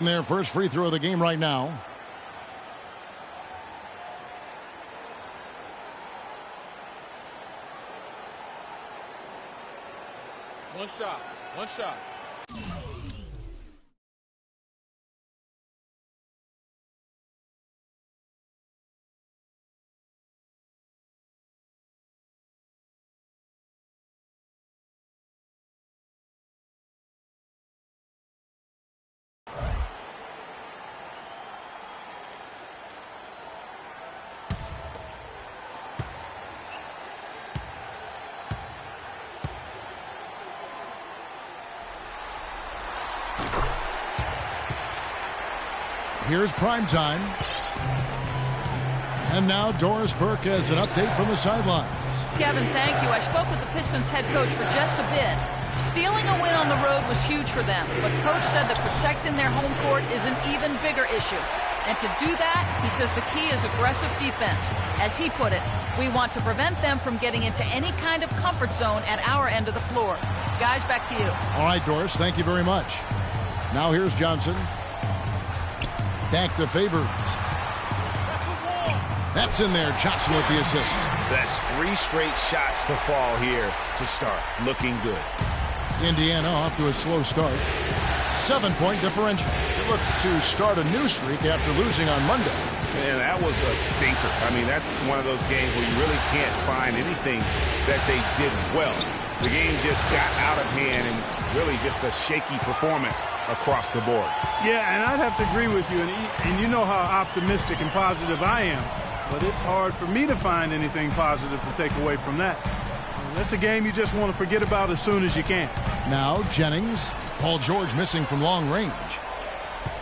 Their first free throw of the game right now. One shot. One shot. Here's prime time. And now Doris Burke has an update from the sidelines. Kevin, thank you. I spoke with the Pistons head coach for just a bit. Stealing a win on the road was huge for them, but coach said that protecting their home court is an even bigger issue. And to do that, he says the key is aggressive defense. As he put it, we want to prevent them from getting into any kind of comfort zone at our end of the floor. Guys, back to you. All right, Doris, thank you very much. Now here's Johnson. Back to Favors. That's in there. Johnson with the assist. That's 3 straight shots to fall here to start. Looking good. Indiana off to a slow start. 7-point differential. They look to start a new streak after losing on Monday. Man, that was a stinker. I mean, that's one of those games where you really can't find anything that they did well. The game just got out of hand and really just a shaky performance across the board. Yeah, and I'd have to agree with you. And you know how optimistic and positive I am. But it's hard for me to find anything positive to take away from that. That's a game you just want to forget about as soon as you can. Now Jennings. Paul George missing from long range.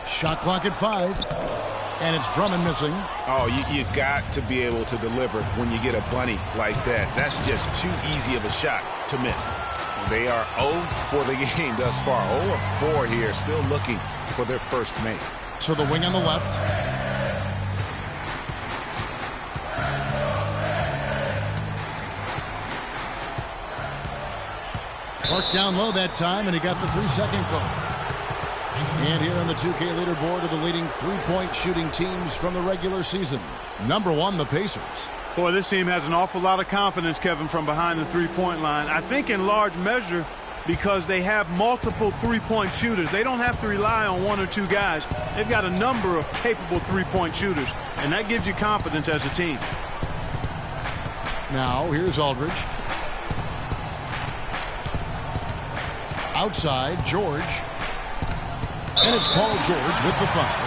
Shot clock at 5. And it's Drummond missing. Oh, you've got to be able to deliver when you get a bunny like that. That's just too easy of a shot to miss. They are 0 for the game thus far. 0 of 4 here, still looking for their first make. To the wing on the left. Worked down low that time, and he got the 3-second call. And here on the 2K leaderboard are the leading three-point shooting teams from the regular season. Number 1, the Pacers. Boy, this team has an awful lot of confidence, Kevin, from behind the three-point line. I think in large measure because they have multiple three-point shooters. They don't have to rely on 1 or 2 guys. They've got a number of capable three-point shooters, and that gives you confidence as a team. Now, here's Aldridge. Outside, George. And it's Paul George with the foul.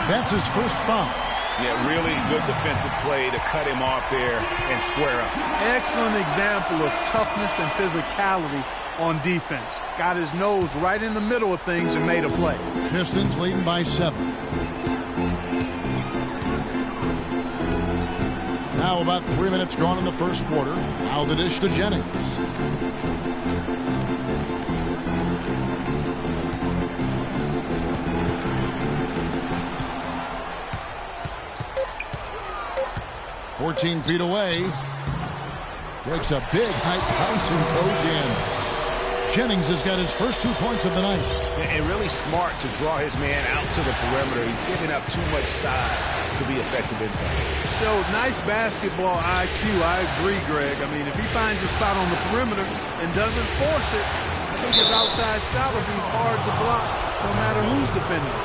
That's his first foul. Yeah, really good defensive play to cut him off there and square up. Excellent example of toughness and physicality on defense. Got his nose right in the middle of things and made a play. Pistons leading by 7. Now about 3 minutes gone in the first quarter. Now the dish to Jennings. "14 feet away. Breaks a big height bounce and goes in. Jennings has got his first 2 points of the night. And really smart to draw his man out to the perimeter. He's giving up too much size to be effective inside. Showed nice basketball IQ. I agree, Greg. I mean, if he finds a spot on the perimeter and doesn't force it, I think his outside shot will be hard to block no matter who's defending.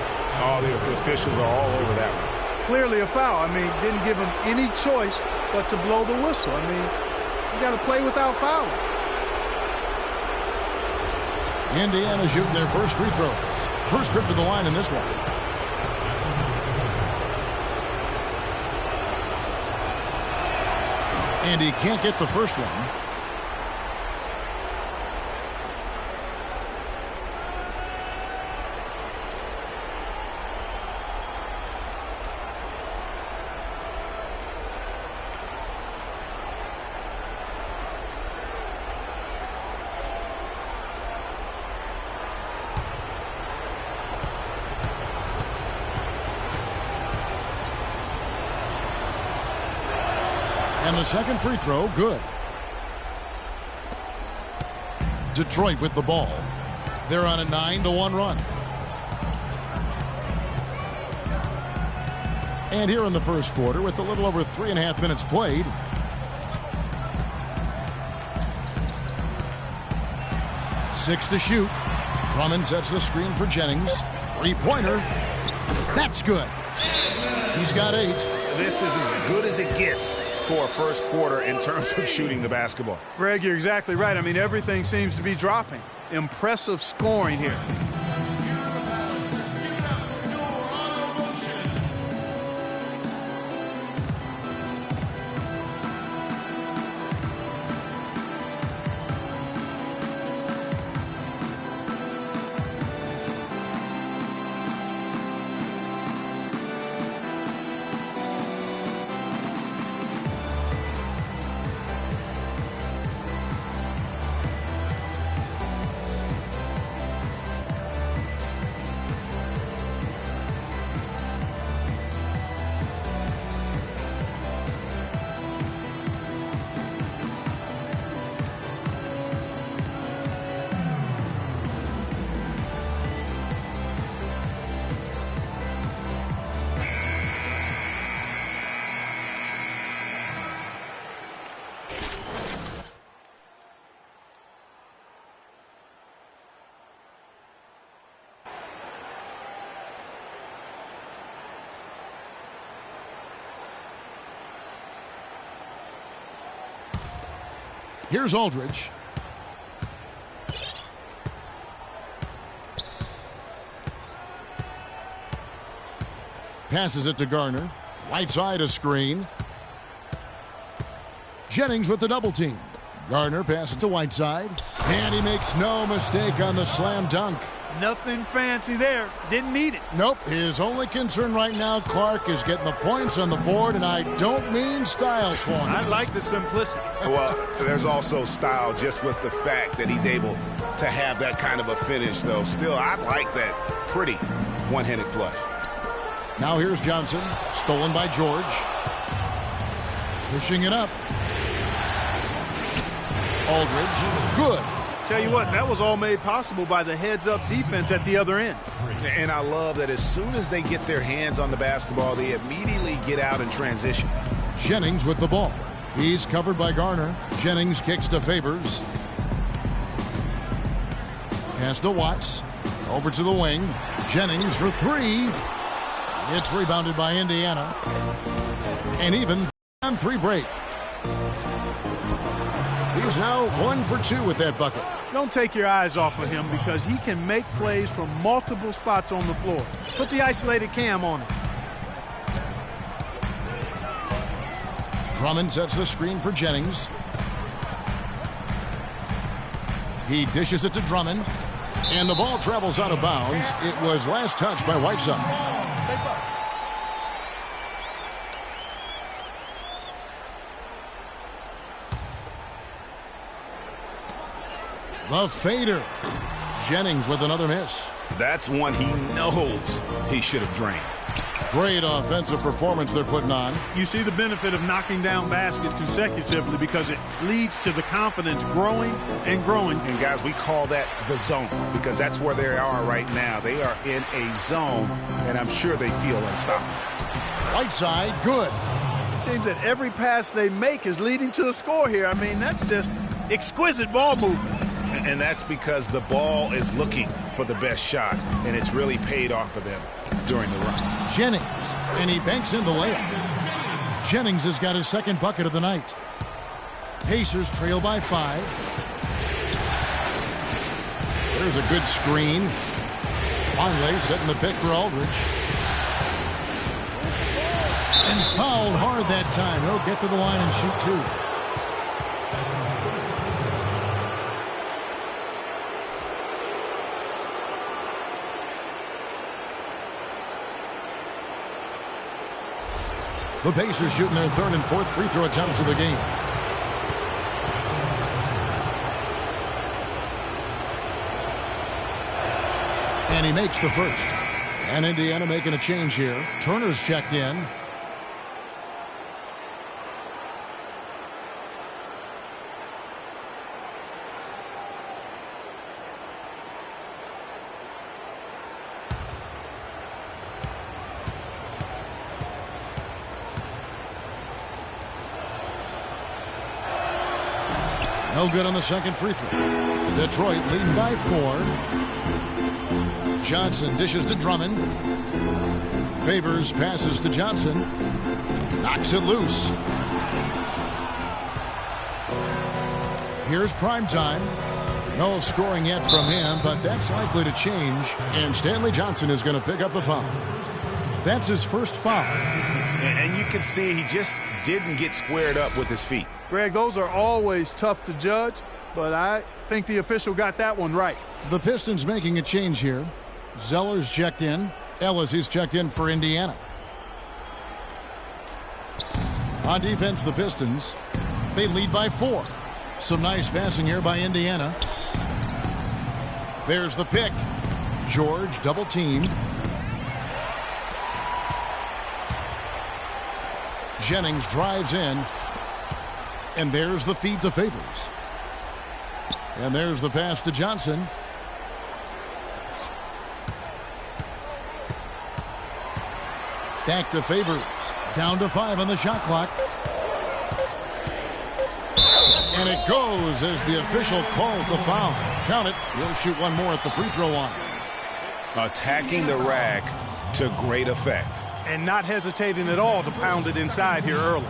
Oh, the officials are all over that one. Clearly a foul. I mean, didn't give him any choice but to blow the whistle. I mean, you got to play without fouling. Indiana shooting their first free throws. First trip to the line in this one. And he can't get the first one. And the second free throw, good. Detroit with the ball. They're on a 9-1 run. And here in the first quarter, with a little over 3.5 minutes played, six to shoot. Drummond sets the screen for Jennings. Three-pointer. That's good. He's got 8. This is as good as it gets for a first quarter in terms of shooting the basketball. Greg, you're exactly right. I mean, everything seems to be dropping. Impressive scoring here. Here's Aldridge. Passes it to Garner. Whiteside a screen. Jennings with the double team. Garner passes to Whiteside. And he makes no mistake on the slam dunk. Nothing fancy there. Didn't need it. Nope. His only concern right now, Clark, is getting the points on the board, and I don't mean style points. I like the simplicity. Well, there's also style just with the fact that he's able to have that kind of a finish, though. Still, I like that pretty one-handed flush. Now here's Johnson. Stolen by George. Pushing it up. Aldridge. Good. Tell you what, that was all made possible by the heads-up defense at the other end. And I love that as soon as they get their hands on the basketball, they immediately get out and transition. Jennings with the ball. He's covered by Garner. Jennings kicks to Favors. Pass to Watts. Over to the wing. Jennings for 3. It's rebounded by Indiana. And even on 3 break. He's now 1 for 2 with that bucket. Don't take your eyes off of him because he can make plays from multiple spots on the floor. Put the isolated cam on him. Drummond sets the screen for Jennings. He dishes it to Drummond. And the ball travels out of bounds. It was last touched by Whiteside. The fader. Jennings with another miss. That's one he knows he should have drained. Great offensive performance they're putting on. You see the benefit of knocking down baskets consecutively because it leads to the confidence growing and growing. And guys, we call that the zone because that's where they are right now. They are in a zone, and I'm sure they feel unstoppable. Whiteside, good. It seems that every pass they make is leading to a score here. I mean, that's just exquisite ball movement. And that's because the ball is looking for the best shot, and it's really paid off for them during the run. Jennings, and he banks in the layup. Jennings has got his second bucket of the night. Pacers trail by 5. There's a good screen. Conley setting the pick for Aldridge. And fouled hard that time. He'll get to the line and shoot 2. The Pacers shooting their 3rd and 4th free throw attempts of the game. And he makes the first. And Indiana making a change here. Turner's checked in. No good on the second free throw. Detroit leading by 4. Johnson dishes to Drummond. Favors passes to Johnson. Knocks it loose. Here's prime time. No scoring yet from him, but that's likely to change. And Stanley Johnson is going to pick up the foul. That's his first foul. And you can see he just didn't get squared up with his feet. Greg, those are always tough to judge, but I think the official got that one right. The Pistons making a change here. Zeller's checked in. Ellis is checked in for Indiana. On defense, the Pistons, they lead by 4. Some nice passing here by Indiana. There's the pick. George double teamed. Jennings drives in. And there's the feed to Favors. And there's the pass to Johnson. Back to Favors. Down to 5 on the shot clock. And it goes as the official calls the foul. Count it. He'll shoot one more at the free throw line. Attacking the rack to great effect. And not hesitating at all to pound it inside here early.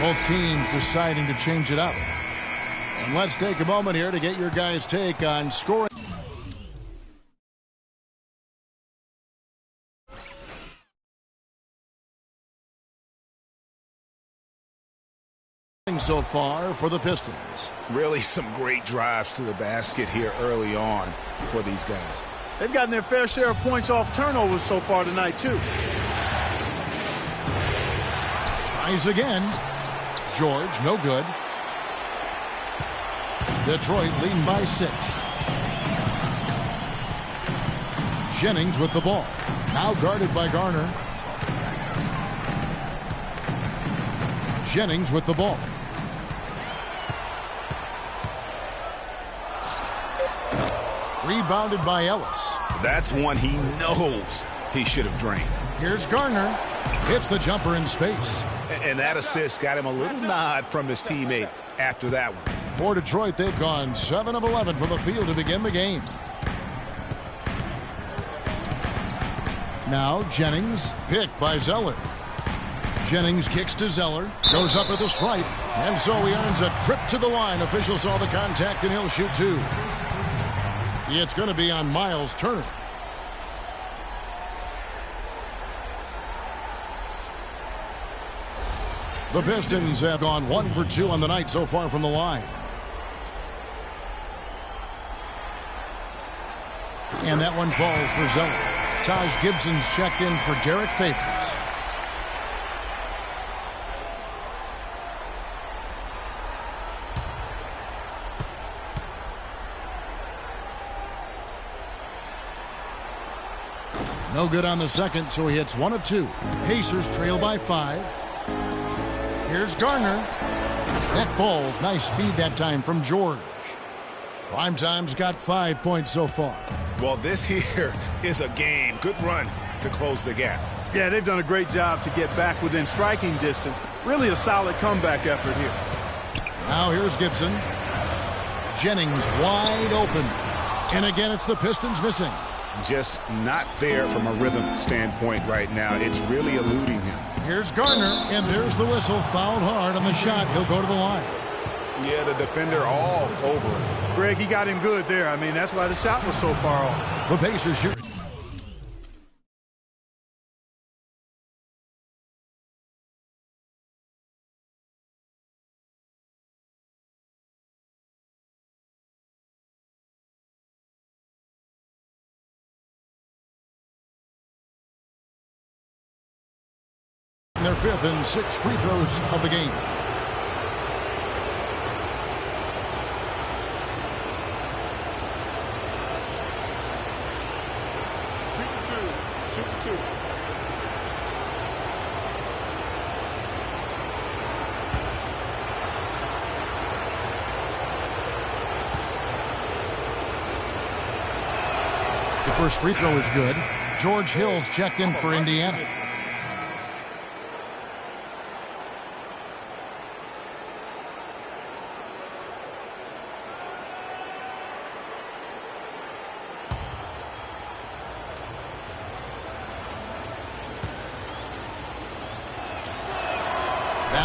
Both teams deciding to change it up. And let's take a moment here to get your guys' take on scoring. So far for the Pistons. Really some great drives to the basket here early on for these guys. They've gotten their fair share of points off turnovers so far tonight, too. Tries again. George, no good. Detroit leading by 6. Jennings with the ball. Now guarded by Garner. Jennings with the ball. Rebounded by Ellis. That's one he knows he should have drained. Here's Garner. Hits the jumper in space. And that assist got him a little nod from his teammate after that one. For Detroit, they've gone 7 of 11 from the field to begin the game. Now Jennings, picked by Zeller. Jennings kicks to Zeller, goes up at the stripe, and so he earns a trip to the line. Official saw the contact, and he'll shoot 2. It's going to be on Miles Turner. The Pistons have gone 1 for 2 on the night so far from the line. And that one falls for Zeller. Taj Gibson's checked in for Derek Favors. No good on the second, so he hits 1 of 2. Pacers trail by 5. Here's Garner. That falls. Nice feed that time from George. Primetime's got 5 points so far. Well, this here is a game. Good run to close the gap. Yeah, they've done a great job to get back within striking distance. Really a solid comeback effort here. Now here's Gibson. Jennings wide open. And again, it's the Pistons missing. Just not there from a rhythm standpoint right now. It's really eluding him. Here's Garner, and there's the whistle. Fouled hard on the shot. He'll go to the line. Yeah, the defender all over him. Greg, he got him good there. I mean, that's why the shot was so far off. The Pacers shoot. Their 5th and 6th free throws of the game. Shoot 2. The first free throw is good. George Hill's checked in for Indiana.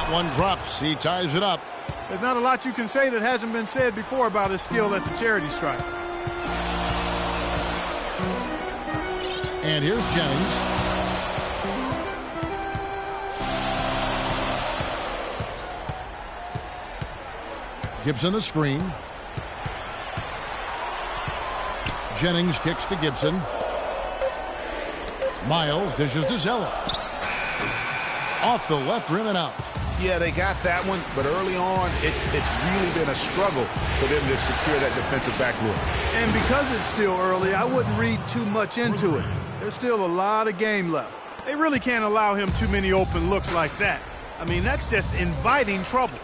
That one drops. He ties it up. There's not a lot you can say that hasn't been said before about his skill at the charity stripe. And here's Jennings. Gibson the screen. Jennings kicks to Gibson. Miles dishes to Zeller. Off the left rim and out. Yeah, they got that one, but early on, it's really been a struggle for them to secure that defensive backboard. And because it's still early, I wouldn't read too much into it. There's still a lot of game left. They really can't allow him too many open looks like that. I mean, that's just inviting trouble.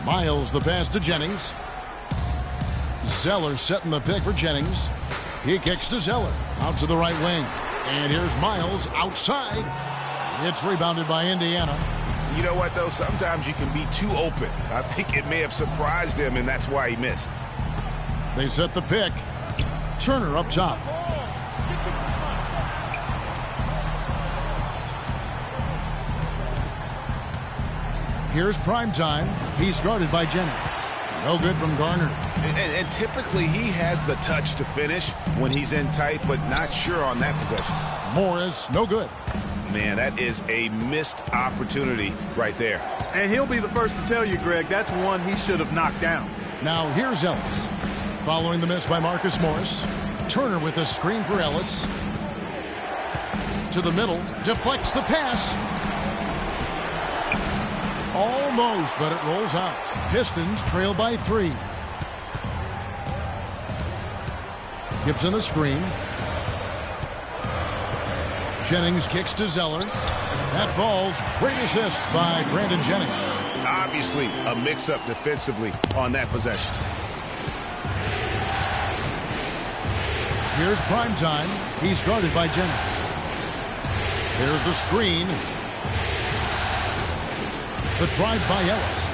Miles the pass to Jennings. Zeller setting the pick for Jennings. He kicks to Zeller. Out to the right wing. And here's Miles outside. It's rebounded by Indiana. You know what, though? Sometimes you can be too open. I think it may have surprised him, and that's why he missed. They set the pick. Turner up top. Here's Primetime. He's guarded by Jennings. No good from Garner. And typically he has the touch to finish when he's in tight, but not sure on that possession. Morris, no good. Man, that is a missed opportunity right there. And he'll be the first to tell you, Greg, that's one he should have knocked down. Now here's Ellis. Following the miss by Marcus Morris. Turner with a screen for Ellis. To the middle. Deflects the pass. Almost, but it rolls out. Pistons trail by 3. Gibson a screen. Jennings kicks to Zeller. That falls. Great assist by Brandon Jennings. Obviously a mix-up defensively on that possession. Here's Primetime. He's guarded by Jennings. Here's the screen. The drive by Ellis.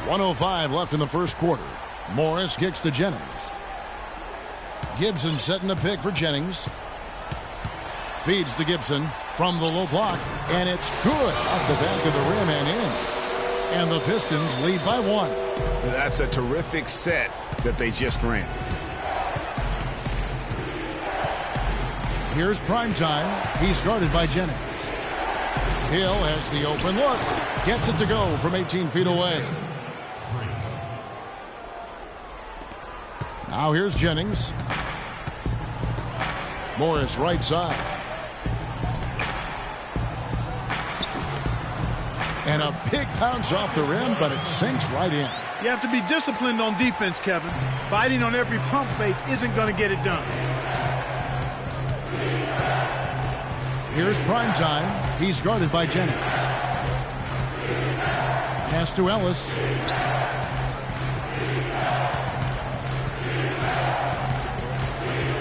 1:05 left in the first quarter. Morris kicks to Jennings. Gibson setting a pick for Jennings. Feeds to Gibson from the low block. And it's good off the back of the rim and in. And the Pistons lead by 1. That's a terrific set that they just ran. Here's Primetime. He's guarded by Jennings. Hill has the open look. Gets it to go from 18 feet away. Now here's Jennings. Morris right side. And a big bounce off the rim, but it sinks right in. You have to be disciplined on defense, Kevin. Fighting on every pump fake isn't going to get it done. Here's Primetime. He's guarded by Jennings. Pass to Ellis.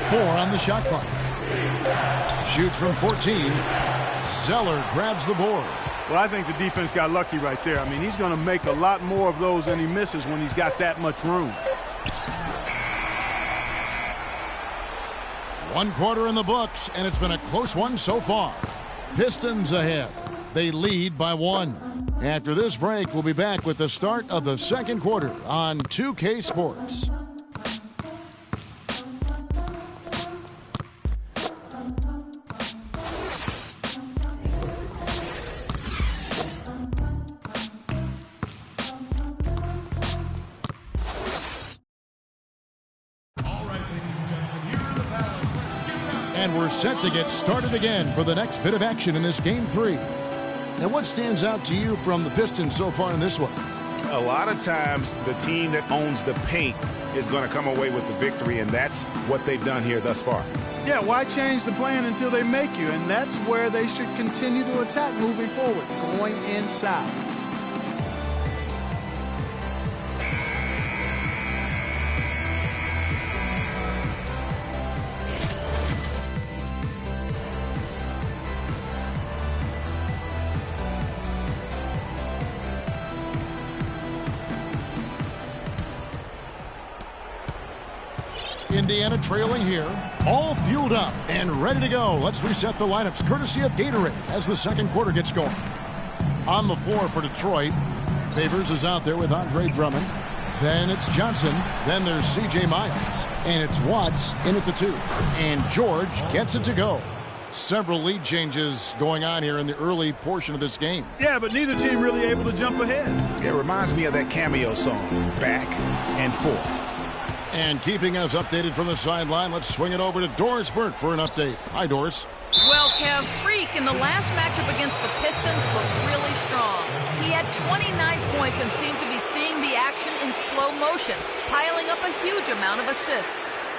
Four on the shot clock. Shoots from 14. Zeller grabs the board. Well, I think the defense got lucky right there. I mean, he's going to make a lot more of those than he misses when he's got that much room. 1 quarter in the books, and it's been a close one so far. Pistons ahead. They lead by 1. After this break, we'll be back with the start of the second quarter on 2K Sports. And we're set to get started again for the next bit of action in this Game 3. And what stands out to you from the Pistons so far in this one? A lot of times, the team that owns the paint is going to come away with the victory, and that's what they've done here thus far. Yeah, why change the plan until they make you? And that's where they should continue to attack moving forward, going inside. Indiana trailing here. All fueled up and ready to go. Let's reset the lineups courtesy of Gatorade as the second quarter gets going. On the floor for Detroit, Favors is out there with Andre Drummond. Then it's Johnson. Then there's C.J. Miles. And it's Watts in at the 2. And George gets it to go. Several lead changes going on here in the early portion of this game. Yeah, but neither team really able to jump ahead. It reminds me of that cameo song, Back and Forth. And keeping us updated from the sideline, let's swing it over to Doris Burke for an update. Hi, Doris. Well, Kev, Freak in the last matchup against the Pistons looked really strong. He had 29 points and seemed to be seeing the action in slow motion, piling up a huge amount of assists.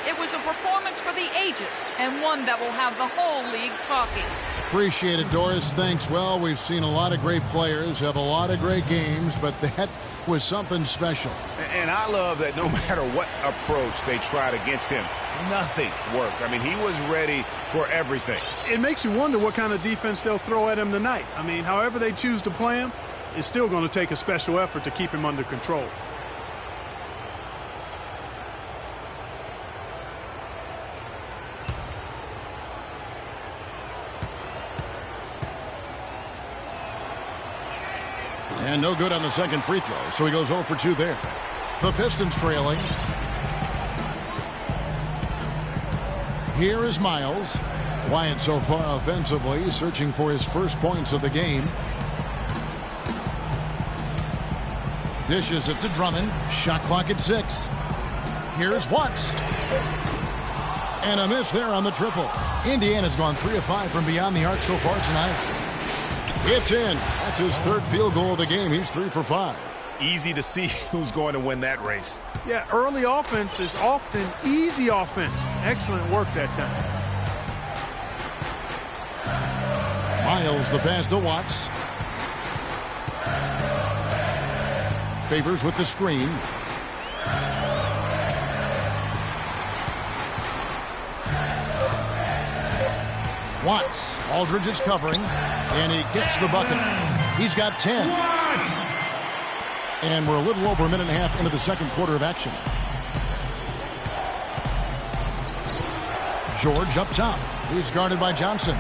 It was a performance for the ages, and one that will have the whole league talking. Appreciate it, Doris. Thanks. Well, we've seen a lot of great players have a lot of great games, but that was something special. And I love that no matter what approach they tried against him, nothing worked. I mean, he was ready for everything. It makes you wonder what kind of defense they'll throw at him tonight. I mean, however they choose to play him, it's still going to take a special effort to keep him under control. And no good on the second free throw, so he goes 0 for 2 there. The Pistons trailing. Here is Miles. Quiet so far offensively, searching for his first points of the game. Dishes it to Drummond. Shot clock at 6. Here's Watts. And a miss there on the triple. Indiana's gone 3 of 5 from beyond the arc so far tonight. It's in. That's his third field goal of the game. He's 3 for 5. Easy to see who's going to win that race. Yeah, early offense is often easy offense. Excellent work that time. Miles the pass to Watts. Favors with the screen. Watts. Aldridge is covering, and he gets the bucket. He's got 10. And we're a little over a minute and a half into the second quarter of action. George up top. He's guarded by Johnson.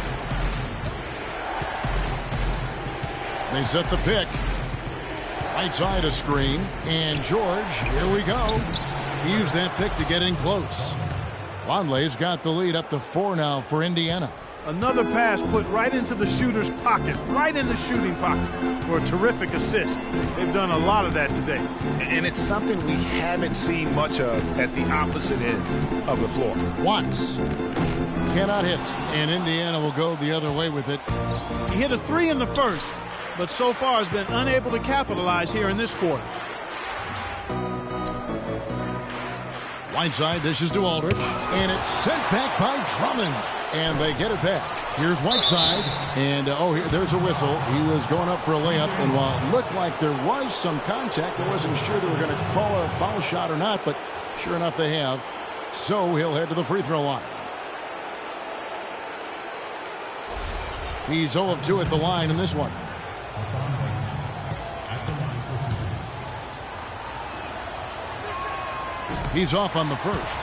They set the pick. Right side a screen. And George, here we go. He used that pick to get in close. Longley's got the lead up to 4 now for Indiana. Another pass put right into the shooter's pocket, right in the shooting pocket for a terrific assist. They've done a lot of that today. And it's something we haven't seen much of at the opposite end of the floor. Watts cannot hit, and Indiana will go the other way with it. He hit a 3 in the first, but so far has been unable to capitalize here in this quarter. Whiteside dishes to Aldridge, and it's sent back by Drummond. And they get it back. Here's Whiteside. And, there's a whistle. He was going up for a layup. And while it looked like there was some contact, I wasn't sure they were going to call a foul shot or not. But sure enough, they have. So he'll head to the free throw line. He's 0 of 2 at the line in this one. He's off on the first.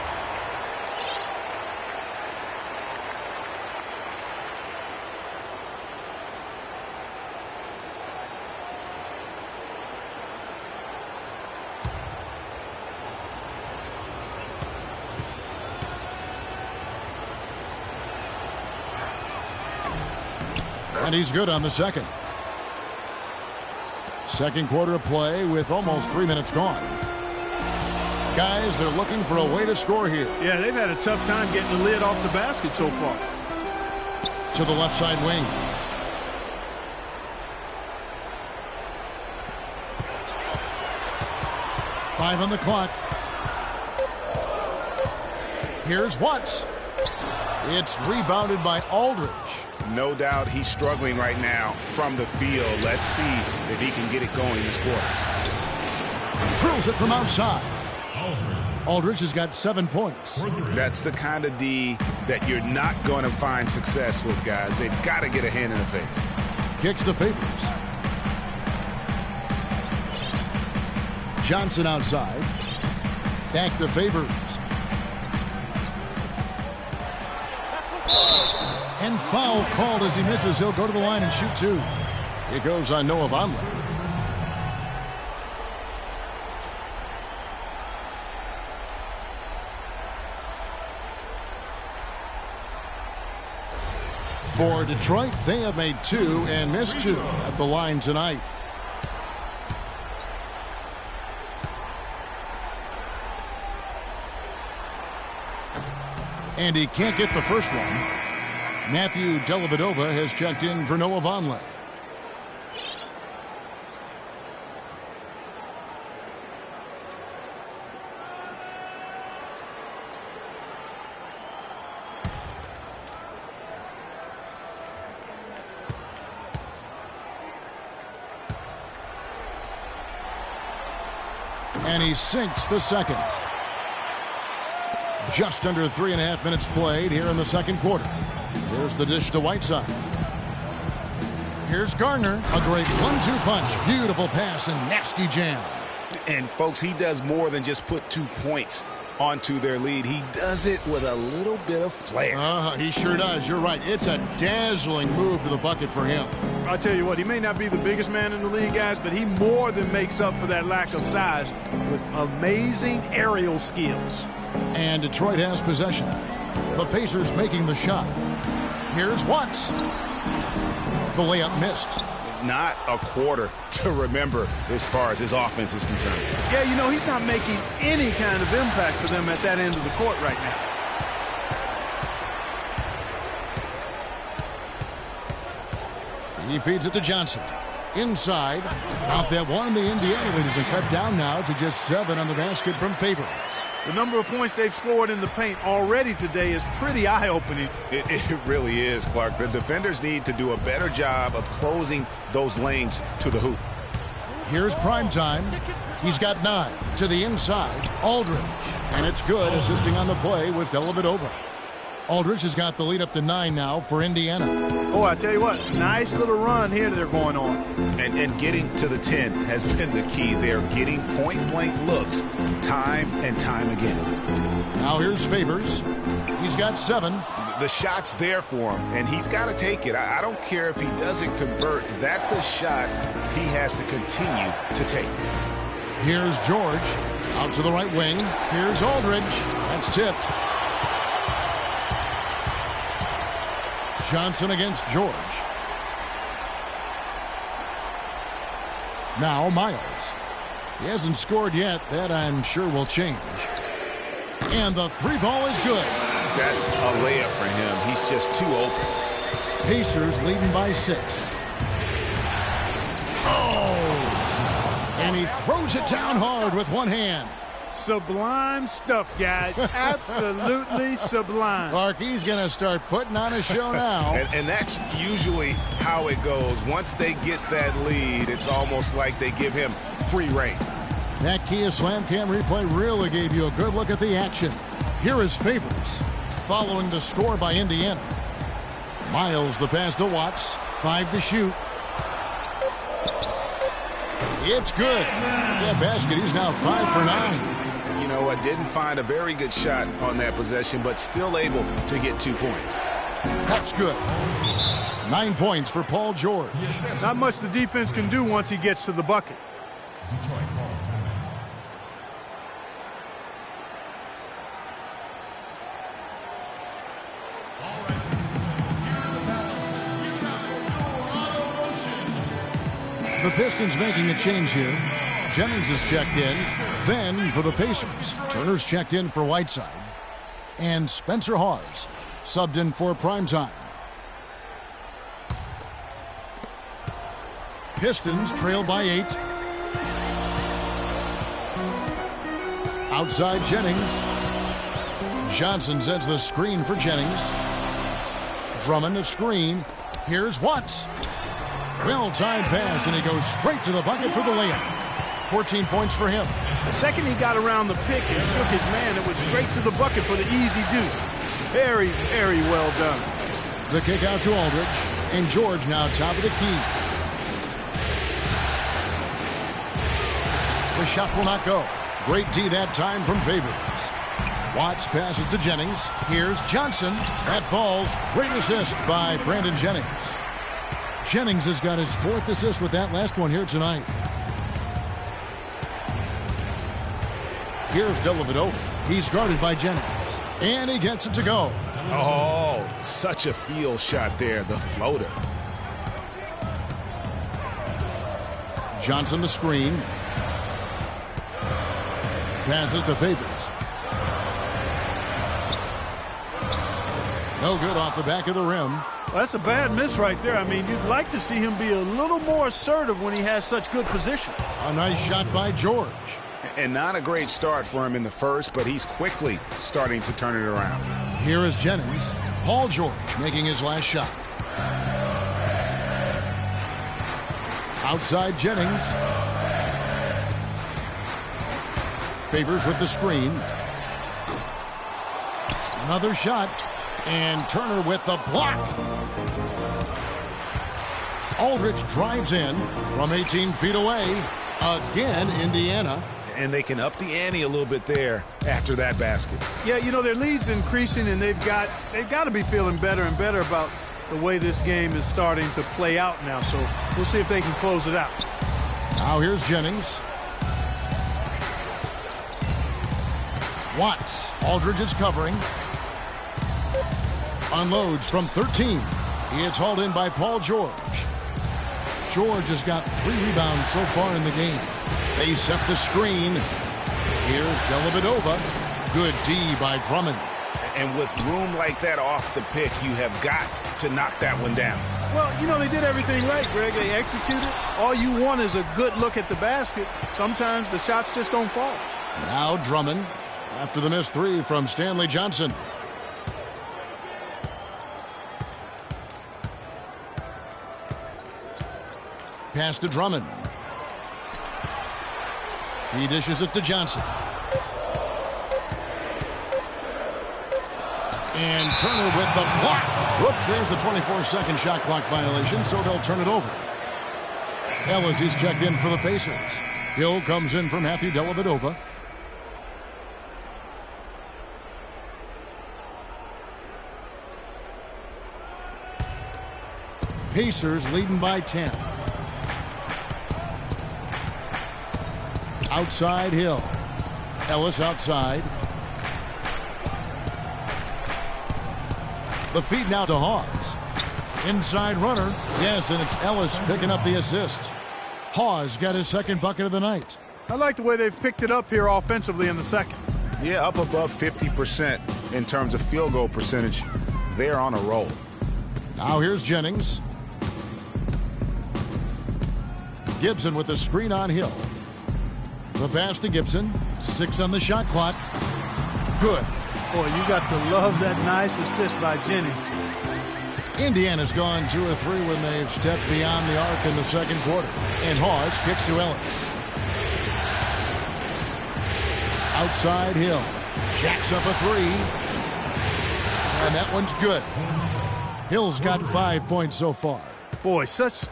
And he's good on the second. Second quarter of play with almost 3 minutes gone. Guys, they're looking for a way to score here. Yeah, they've had a tough time getting the lid off the basket so far. To the left side wing. Five on the clock. Here's Watts. It's rebounded by Aldridge. No doubt he's struggling right now from the field. Let's see if he can get it going this quarter. Drills it from outside. Aldridge has got 7 points. That's the kind of D that you're not going to find success with, guys. They've got to get a hand in the face. Kicks to Favors. Johnson outside. Back to Favors. And foul called as he misses. He'll go to the line and shoot two. It goes on Noah Vonleh. For Detroit, they have made two and missed two at the line tonight. And he can't get the first one. Matthew Dellavedova has checked in for Noah Vonleh. And he sinks the second. Just under 3.5 minutes played here in the second quarter. Here's the dish to Whiteside. Here's Garner. A great 1-2 punch. Beautiful pass and nasty jam. And, folks, he does more than just put 2 points onto their lead. He does it with a little bit of flair. He sure does. You're right. It's a dazzling move to the bucket for him. I'll tell you what, he may not be the biggest man in the league, guys, but he more than makes up for that lack of size with amazing aerial skills. And Detroit has possession. The Pacers making the shot. Here's Watts. The layup missed. Not a quarter to remember as far as his offense is concerned. Yeah, you know, he's not making any kind of impact for them at that end of the court right now. He feeds it to Johnson. Inside. Out that one. The Indiana lead has been cut down now to just 7 on the basket from Favors. The number of points they've scored in the paint already today is pretty eye-opening. It really is, Clark. The defenders need to do a better job of closing those lanes to the hoop. Here's Primetime. He's got 9 to the inside. Aldridge. And it's good, assisting on the play with Dellavedova. Aldridge has got the lead up to 9 now for Indiana. Oh, I tell you what, nice little run here they're going on. And getting to the 10 has been the key. They're getting point-blank looks time and time again. Now here's Favors. He's got 7. The shot's there for him, and he's got to take it. I don't care if he doesn't convert. That's a shot he has to continue to take. Here's George. Out to the right wing. Here's Aldridge. That's tipped. Johnson against George. Now Miles. He hasn't scored yet. That I'm sure will change. And the 3-ball is good. That's a layup for him. He's just too open. Pacers leading by 6. Oh! And he throws it down hard with one hand. Sublime stuff, guys. Absolutely sublime. Clark, he's going to start putting on a show now. and that's usually how it goes. Once they get that lead, it's almost like they give him free reign. That Kia Slam Cam replay really gave you a good look at the action. Here is Favors, following the score by Indiana. Miles the pass to Watts. 5 to shoot. It's good. That basket, he's now 5 for 9. You know what? Didn't find a very good shot on that possession, but still able to get 2 points. That's good. 9 points for Paul George. Not much the defense can do once he gets to the bucket. Detroit calls timeout. The Pistons making a change here. Jennings is checked in. Then for the Pacers, Turner's checked in for Whiteside. And Spencer Hawes subbed in for Primetime. Pistons trail by 8. Outside Jennings. Johnson sets the screen for Jennings. Drummond a screen. Here's Watts. Well-timed pass, and he goes straight to the bucket for the layup. 14 points for him. The second he got around the pick and shook his man, it was straight to the bucket for the easy deuce. Very, very well done. The kick out to Aldridge, and George now top of the key. The shot will not go. Great D that time from Favors. Watts passes to Jennings. Here's Johnson. That falls. Great assist by Brandon Jennings. Jennings has got his 4th assist with that last one here tonight. Here's Dellavedova. He's guarded by Jennings. And he gets it to go. Oh, such a field shot there, the floater. Johnson the screen. Passes to Favors. No good off the back of the rim. Well, that's a bad miss right there. I mean, you'd like to see him be a little more assertive when he has such good position. A nice shot by George. And not a great start for him in the first, but he's quickly starting to turn it around. Here is Jennings. Paul George making his last shot. Outside Jennings. Favors with the screen. Another shot. And Turner with the block. Aldridge drives in from 18 feet away. Again, Indiana. And they can up the ante a little bit there after that basket. Yeah, you know, their lead's increasing, and they've got to be feeling better and better about the way this game is starting to play out now. So we'll see if they can close it out. Now here's Jennings. Watts. Aldridge is covering. Unloads from 13. He is hauled in by Paul George. George has got 3 rebounds so far in the game. They set the screen. Here's Dellavedova. Good D by Drummond. And with room like that off the pick, you have got to knock that one down. Well, you know, they did everything right, Greg. They executed. All you want is a good look at the basket. Sometimes the shots just don't fall. Now Drummond after the missed 3 from Stanley Johnson. Pass to Drummond. He dishes it to Johnson. And Turner with the block. Whoops, there's the 24-second shot clock violation, so they'll turn it over. Ellis, he's checked in for the Pacers. Hill comes in from Matthew Dellavedova. Pacers leading by 10. Outside Hill. Ellis outside. The feed now to Hawes. Inside runner. Yes, and it's Ellis picking up the assist. Hawes got his 2nd bucket of the night. I like the way they've picked it up here offensively in the 2nd. Yeah, up above 50% in terms of field goal percentage. They're on a roll. Now here's Jennings. Gibson with the screen on Hill. The pass to Gibson. 6 on the shot clock. Good. Boy, you got to love that nice assist by Jennings. Indiana's gone 2 of 3 when they've stepped beyond the arc in the 2nd quarter. And Hawes kicks to Ellis. Outside Hill. Jacks up a 3. And that one's good. Hill's got 5 points so far. Boy, such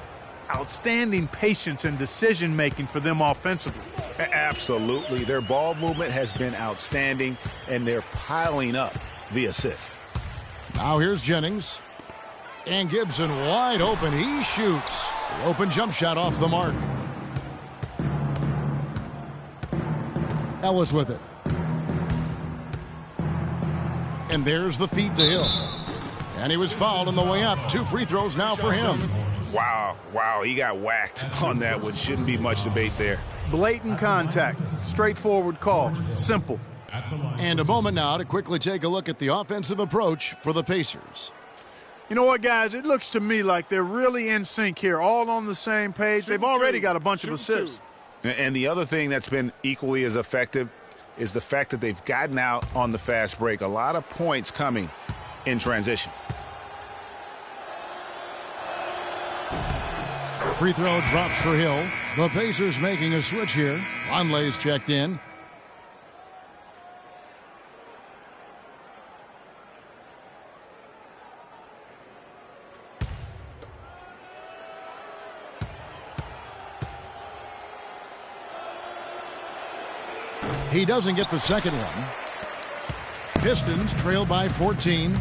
outstanding patience and decision-making for them offensively. Absolutely. Their ball movement has been outstanding, and they're piling up the assists. Now here's Jennings. And Gibson wide open. He shoots. The open jump shot off the mark. Ellis with it. And there's the feed to Hill. And he was fouled on the way up. 2 free throws now for him. Wow, he got whacked on that one. Shouldn't be much debate there. Blatant contact. Straightforward call. Simple. And a moment now to quickly take a look at the offensive approach for the Pacers. You know what, guys? It looks to me like they're really in sync here, all on the same page. They've already got a bunch of assists. And the other thing that's been equally as effective is the fact that they've gotten out on the fast break. A lot of points coming in transition. Free throw drops for Hill. The Pacers making a switch here. Longley's checked in. He doesn't get the second one. Pistons trail by 14.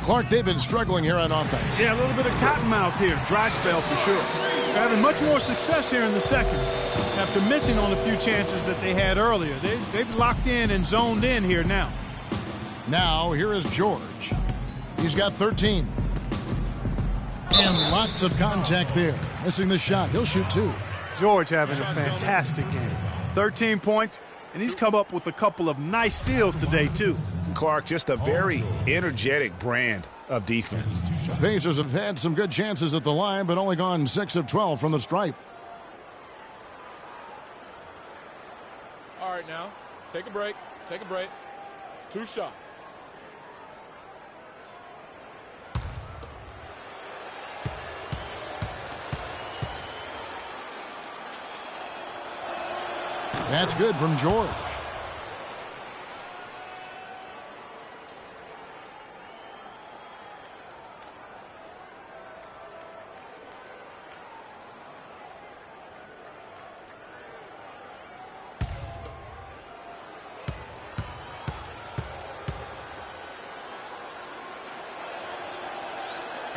Clark, they've been struggling here on offense. Yeah, a little bit of cottonmouth here. Dry spell for sure. They're having much more success here in the second after missing on a few chances that they had earlier. They've locked in and zoned in here now. Now, here is George. He's got 13. And lots of contact there. Missing the shot. He'll shoot 2. George having a fantastic game. 13 points, and he's come up with a couple of nice steals today, too. Clark, just a very energetic brand of defense. The Pacers have had some good chances at the line, but only gone 6 of 12 from the stripe. All right, now, take a break. Take a break. 2 shots. That's good from George.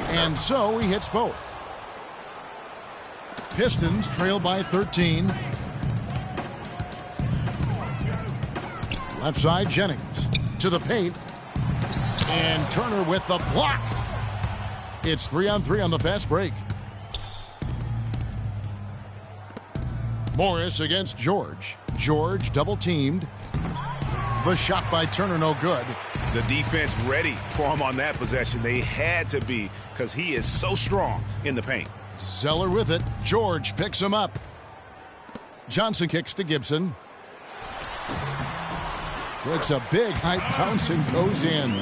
And so he hits both. Pistons trail by 13. Left side, Jennings to the paint. And Turner with the block. It's 3-on-3 on the fast break. Morris against George. George double teamed. The shot by Turner, no good. The defense ready for him on that possession. They had to be, because he is so strong in the paint. Zeller with it. George picks him up. Johnson kicks to Gibson. It's a big height bounce and goes in.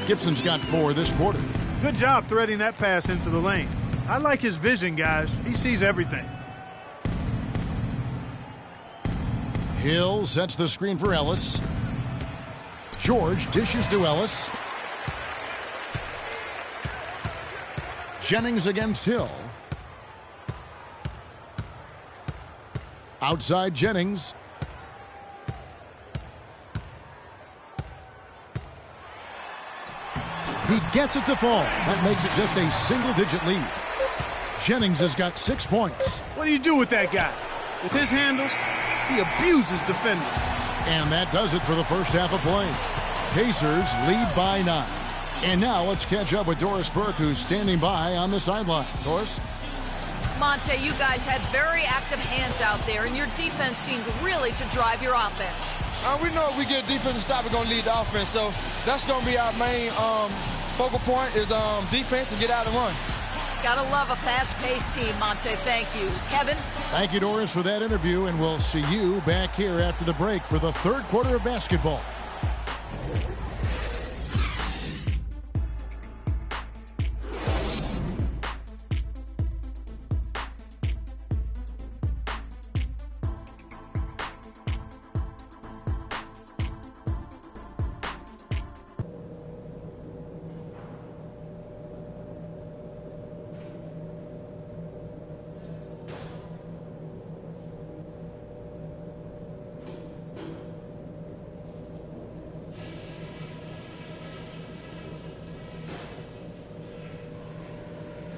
Gibson's got 4 this quarter. Good job threading that pass into the lane. I like his vision, guys. He sees everything. Hill sets the screen for Ellis. George dishes to Ellis. Jennings against Hill. Outside Jennings. He gets it to fall. That makes it just a single-digit lead. Jennings has got 6 points. What do you do with that guy? With his handles, he abuses defenders. And that does it for the first half of play. Pacers lead by 9. And now let's catch up with Doris Burke, who's standing by on the sideline. Doris? Monte, you guys had very active hands out there, and your defense seemed really to drive your offense. We know if we get defense to stop, we're going to lead the offense. So that's going to be our main focal point is defense and get out and run. Gotta love a fast-paced team, Monte. Thank you. Kevin? Thank you, Doris, for that interview, and we'll see you back here after the break for the third quarter of basketball.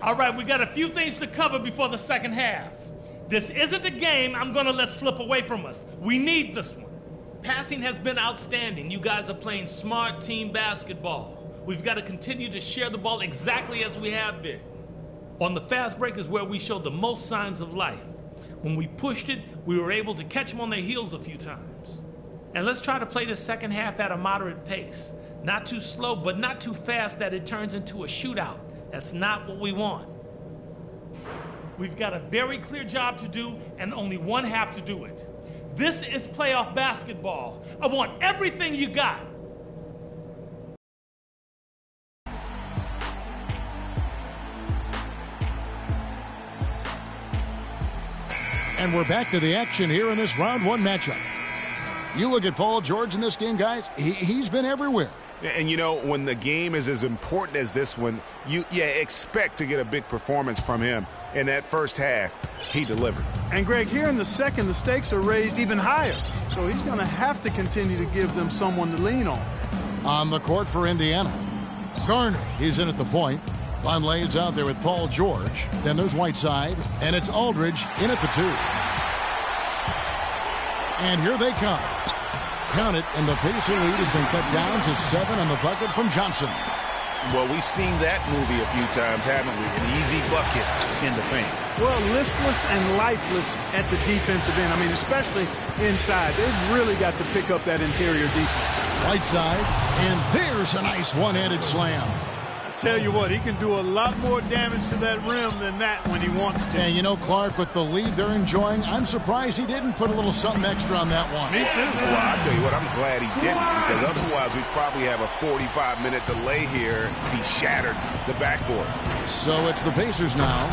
All right, we got a few things to cover before the second half. This isn't a game I'm going to let slip away from us. We need this one. Passing has been outstanding. You guys are playing smart team basketball. We've got to continue to share the ball exactly as we have been. On the fast break is where we showed the most signs of life. When we pushed it, we were able to catch them on their heels a few times. And let's try to play the second half at a moderate pace. Not too slow, but not too fast that it turns into a shootout. That's not what we want. We've got a very clear job to do and only one half to do it. This is playoff basketball. I want everything you got. And we're back to the action here in this round one matchup. You look at Paul George in this game, guys, he's been everywhere. And, you know, when the game is as important as this one, you expect to get a big performance from him. In that first half, he delivered. And, Greg, here in the second, the stakes are raised even higher. So he's going to have to continue to give them someone to lean on. On the court for Indiana. Garner, he's in at the point. Vonleh's out there with Paul George. Then there's Whiteside, and it's Aldridge in at the 2. And here they come. Count it, and the Pacer lead has been cut down to 7 on the bucket from Johnson. Well, we've seen that movie a few times, haven't we? An easy bucket in the paint. Well, listless and lifeless at the defensive end. I mean, especially inside. They've really got to pick up that interior defense. Whiteside, and there's a nice one-handed slam. Tell you what, he can do a lot more damage to that rim than that when he wants to. And you know, Clark, with the lead they're enjoying, I'm surprised he didn't put a little something extra on that one. Me too. Well, I'll tell you what, I'm glad he didn't, because otherwise we'd probably have a 45-minute delay here if he shattered the backboard. So it's the Pacers now,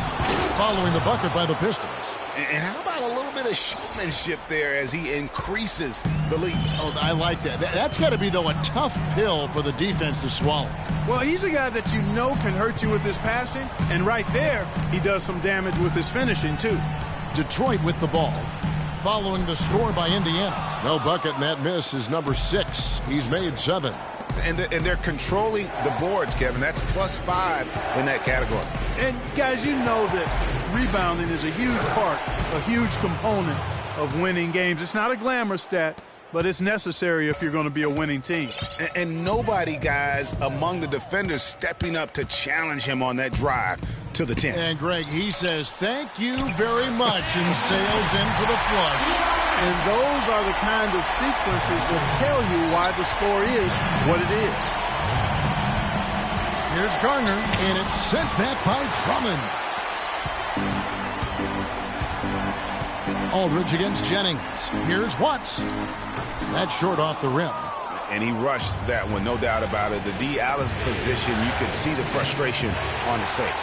following the bucket by the Pistons. And how about a little bit of showmanship there as he increases the lead? Oh, I like that. That's got to be, though, a tough pill for the defense to swallow. Well, he's a guy that you know can hurt you with his passing, and right there, he does some damage with his finishing, too. Detroit with the ball, following the score by Indiana. No bucket, and that miss is number 6. He's made 7. And they're controlling the boards, Kevin. That's +5 in that category. And, guys, you know that rebounding is a huge part, a huge component of winning games. It's not a glamour stat, but it's necessary if you're going to be a winning team. And nobody, guys, among the defenders stepping up to challenge him on that drive to the 10. And, Greg, he says, thank you very much, and sails in for the flush. And those are the kind of sequences that tell you why the score is what it is. Here's Garner, and it's sent back by Drummond. Aldridge against Jennings. Here's Watts. That's short off the rim. And he rushed that one, no doubt about it. The D. Allen's position, you could see the frustration on his face.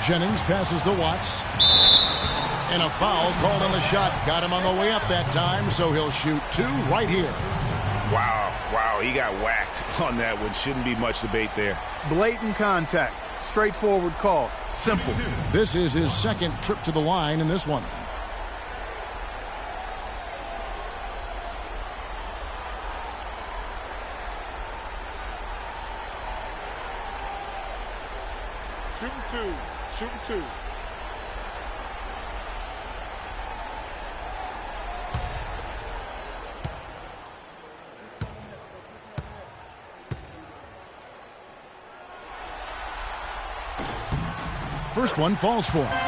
Jennings passes to Watts. And a foul called on the shot. Got him on the way up that time, so he'll shoot 2 right here. Wow, he got whacked on that one. Shouldn't be much debate there. Blatant contact. Straightforward call. Simple. This is his second trip to the line in this one. Shooting 2. First one falls for him.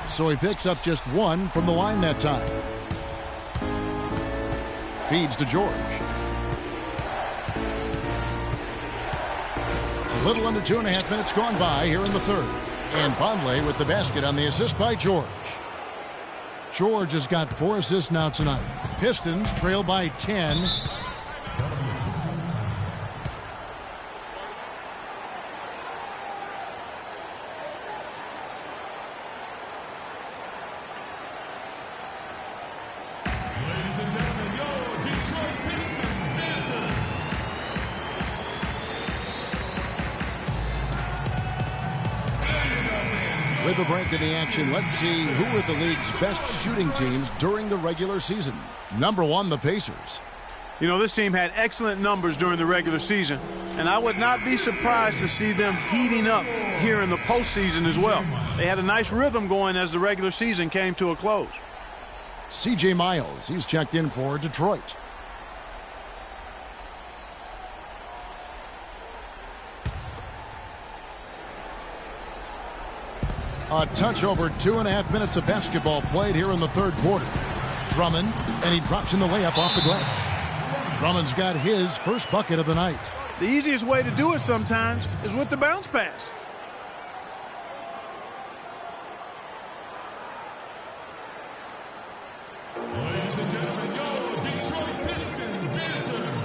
So he picks up just 1 from the line that time. Feeds to George. A little under 2.5 minutes gone by here in the third. And Vonleh with the basket on the assist by George. George has got 4 assists now tonight. Pistons trail by 10. Ladies and gentlemen, your Detroit Pistons dancers. With the break in the action, let's see who are the league's best shooting teams during the regular season. Number 1, the Pacers. You know, this team had excellent numbers during the regular season, and I would not be surprised to see them heating up here in the postseason as well. They had a nice rhythm going as the regular season came to a close. C.J. Miles, he's checked in for Detroit. A touch over 2.5 minutes of basketball played here in the third quarter. Drummond, and he drops in the layup off the glass. Drummond's got his first bucket of the night. The easiest way to do it sometimes is with the bounce pass. Ladies and gentlemen, your Detroit Pistons dancers.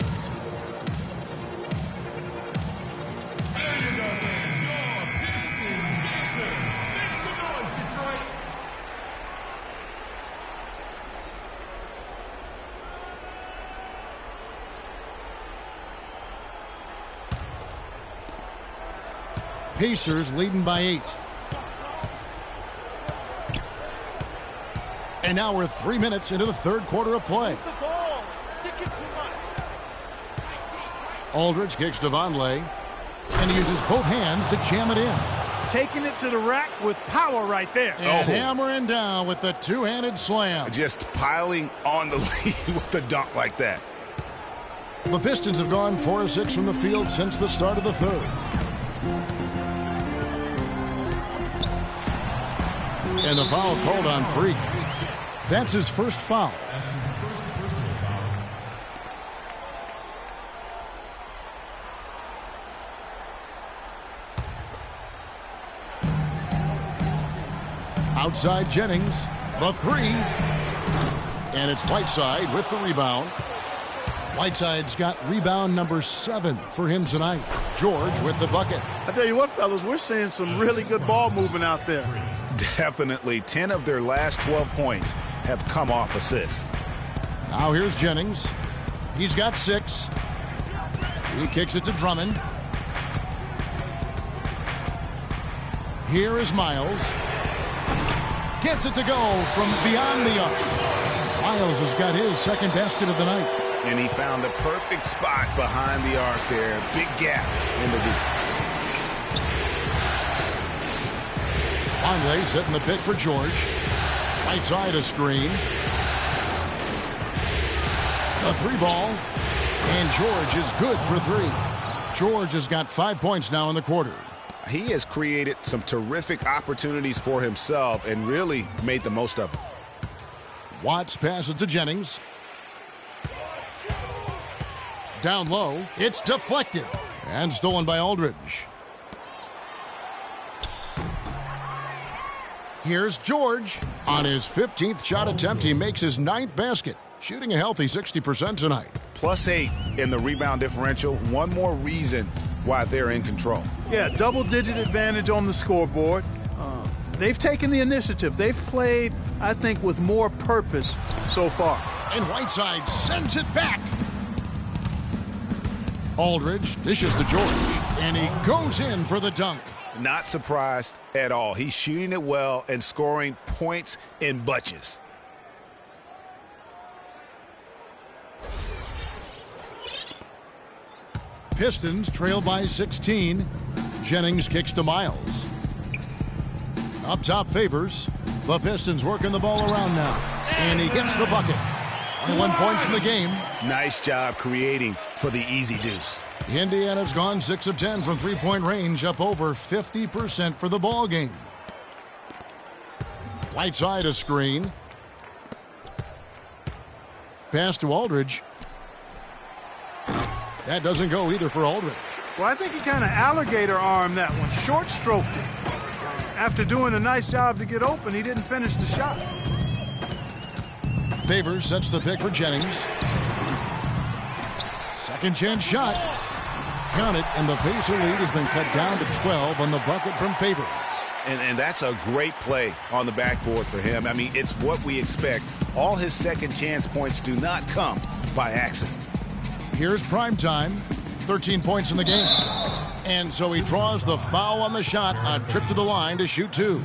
There you go, man. Your Pistons dancers. Pacers leading by 8. And now we're 3 minutes into the third quarter of play. Aldridge kicks to Vonleh, and he uses both hands to jam it in. Taking it to the rack with power right there. And hammering down with the two-handed slam. Just piling on the lead with the dunk like that. The Pistons have gone 4 of 6 from the field since the start of the third. And the foul called on Freak. That's his first foul. Outside Jennings, the 3. And it's Whiteside with the rebound. Whiteside's got rebound number 7 for him tonight. George with the bucket. I tell you what, fellas, we're seeing some really good ball movement out there. Definitely. 10 of their last 12 points have come off assists. Now here's Jennings. He's got 6. He kicks it to Drummond. Here is Miles. Gets it to go from beyond the arc. Miles has got his second basket of the night. And he found the perfect spot behind the arc there. Big gap in the deep. Vonleh setting the pick for George. Right side a screen. The 3 ball. And George is good for 3. George has got 5 points now in the quarter. He has created some terrific opportunities for himself and really made the most of it. Watts passes to Jennings. Down low, it's deflected and stolen by Aldridge. Here's George. On his 15th shot attempt, he makes his 9th basket, shooting a healthy 60% tonight. +8 in the rebound differential. One more reason why they're in control. Yeah, double-digit advantage on the scoreboard. They've taken the initiative. They've played, I think, with more purpose so far. And Whiteside sends it back. Aldridge dishes to George, and he goes in for the dunk. Not surprised at all. He's shooting it well and scoring points in bunches. Pistons trail by 16. Jennings kicks to Miles. Up top Favors. The Pistons working the ball around now. And he gets the bucket. 21 points in the game. Nice job creating for the easy deuce. Indiana's gone 6 of 10 from three-point range, up over 50% for the ball game. Whiteside a screen. Pass to Aldridge. That doesn't go either for Aldridge. Well, I think he kind of alligator armed that one, short-stroked it. After doing a nice job to get open, he didn't finish the shot. Favors sets the pick for Jennings. Second chance shot. Count it, and the Pacer lead has been cut down to 12 on the bucket from Favors. And that's a great play on the backboard for him. I mean, it's what we expect. All his second chance points do not come by accident. Here's prime time. 13 points in the game. And so he draws the foul on the shot. A trip to the line to shoot 2.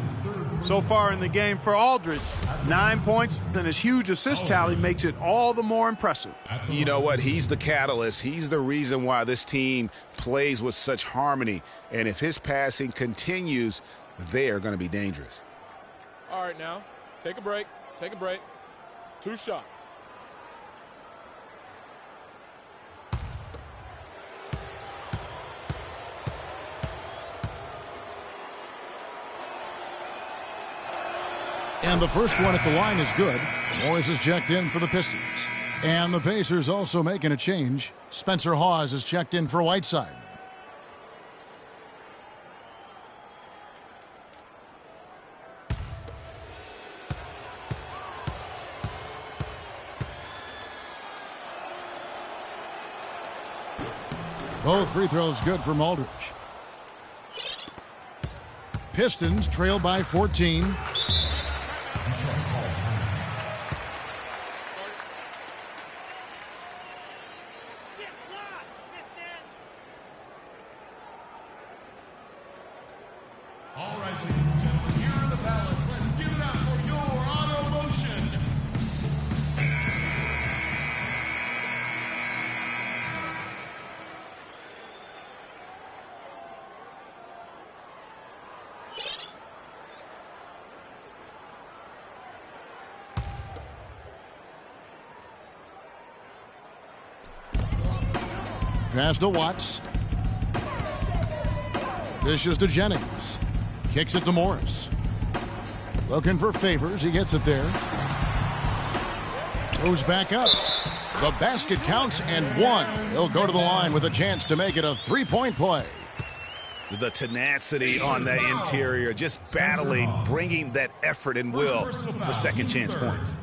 So far in the game for Aldridge, 9 points, then his huge assist tally makes it all the more impressive. You know what? He's the catalyst. He's the reason why this team plays with such harmony. And if his passing continues, they are going to be dangerous. All right, now, take a break. Take a break. 2 shots. And the first one at the line is good. Morris is checked in for the Pistons. And the Pacers also making a change. Spencer Hawes is checked in for Whiteside. Both free throws good from Aldridge. Pistons trail by 14. All right, ladies and gentlemen, here in the Palace, let's give it up for your auto motion. Pass to Watts. Dishes to Jennings. Kicks it to Morris. Looking for Favors. He gets it there. Goes back up. The basket counts and one. He'll go to the line with a chance to make it a three-point play. The tenacity on that interior, just battling, bringing that effort and will for second chance points.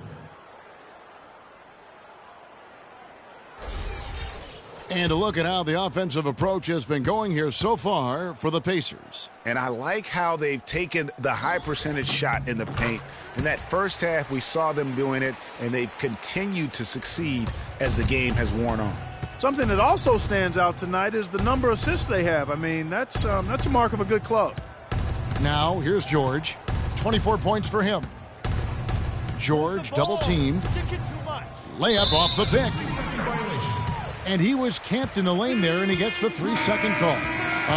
And a look at how the offensive approach has been going here so far for the Pacers. And I like how they've taken the high percentage shot in the paint. In that first half, we saw them doing it, and they've continued to succeed as the game has worn on. Something that also stands out tonight is the number of assists they have. I mean, that's a mark of a good club. Now, here's George. 24 points for him. George double-teamed. Layup off the pick. And he was camped in the lane there, and he gets the 3-second call.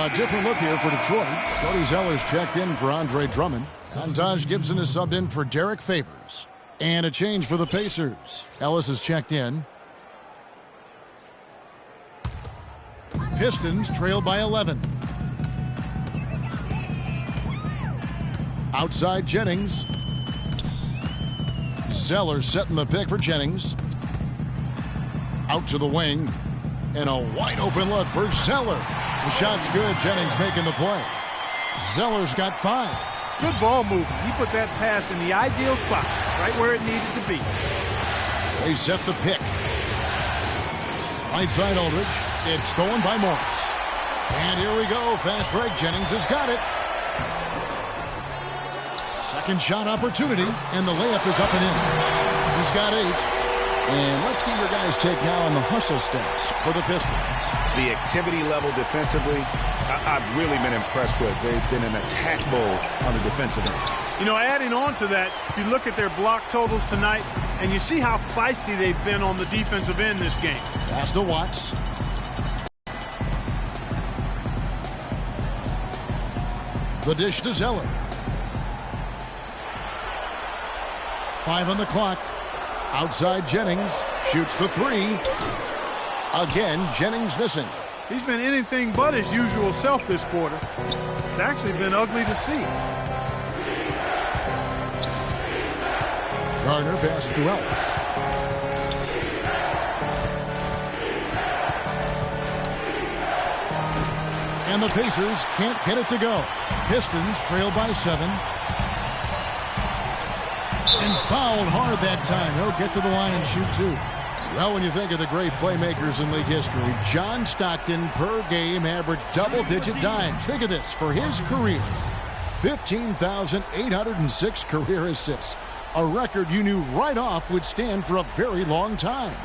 A different look here for Detroit. Cody Zeller's checked in for Andre Drummond. Santaj Gibson is subbed in for Derek Favors. And a change for the Pacers. Ellis is checked in. Pistons trail by 11. Outside Jennings. Zeller setting the pick for Jennings. Out to the wing. And a wide open look for Zeller. The shot's good. Jennings making the play. Zeller's got 5. Good ball movement. He put that pass in the ideal spot, right where it needed to be. They set the pick. Right side Aldridge. It's stolen by Morris. And here we go. Fast break. Jennings has got it. Second shot opportunity. And the layup is up and in. He's got 8. And let's get your guys' take now on the hustle stats for the Pistons. The activity level defensively, I've really been impressed with. They've been an attack mode on the defensive end. You know, adding on to that, you look at their block totals tonight, and you see how feisty they've been on the defensive end this game. Pass to Watts. The dish to Zeller. 5 on the clock. Outside Jennings. Shoots the 3. Again, Jennings missing. He's been anything but his usual self this quarter. It's actually been ugly to see. Garner pass to Ellis. And the Pacers can't get it to go. Pistons trail by 7. And fouled hard that time. He'll get to the line and shoot 2. Well, when you think of the great playmakers in league history, John Stockton per game averaged double-digit dimes. Think of this. For his career, 15,806 career assists. A record you knew right off would stand for a very long time.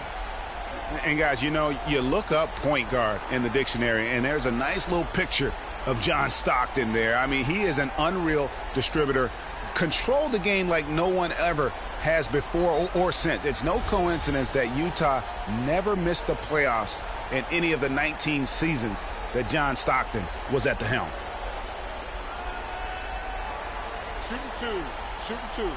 And guys, you know, you look up point guard in the dictionary, and there's a nice little picture of John Stockton there. I mean, he is an unreal distributor. Controlled the game like no one ever has before or since. It's no coincidence that Utah never missed the playoffs in any of the 19 seasons that John Stockton was at the helm. Shooting 2. Shooting 2.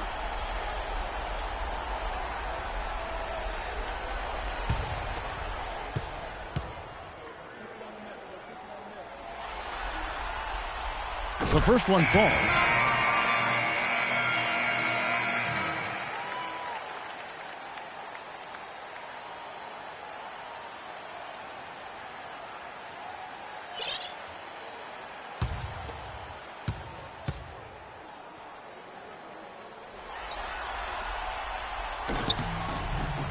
The first one falls.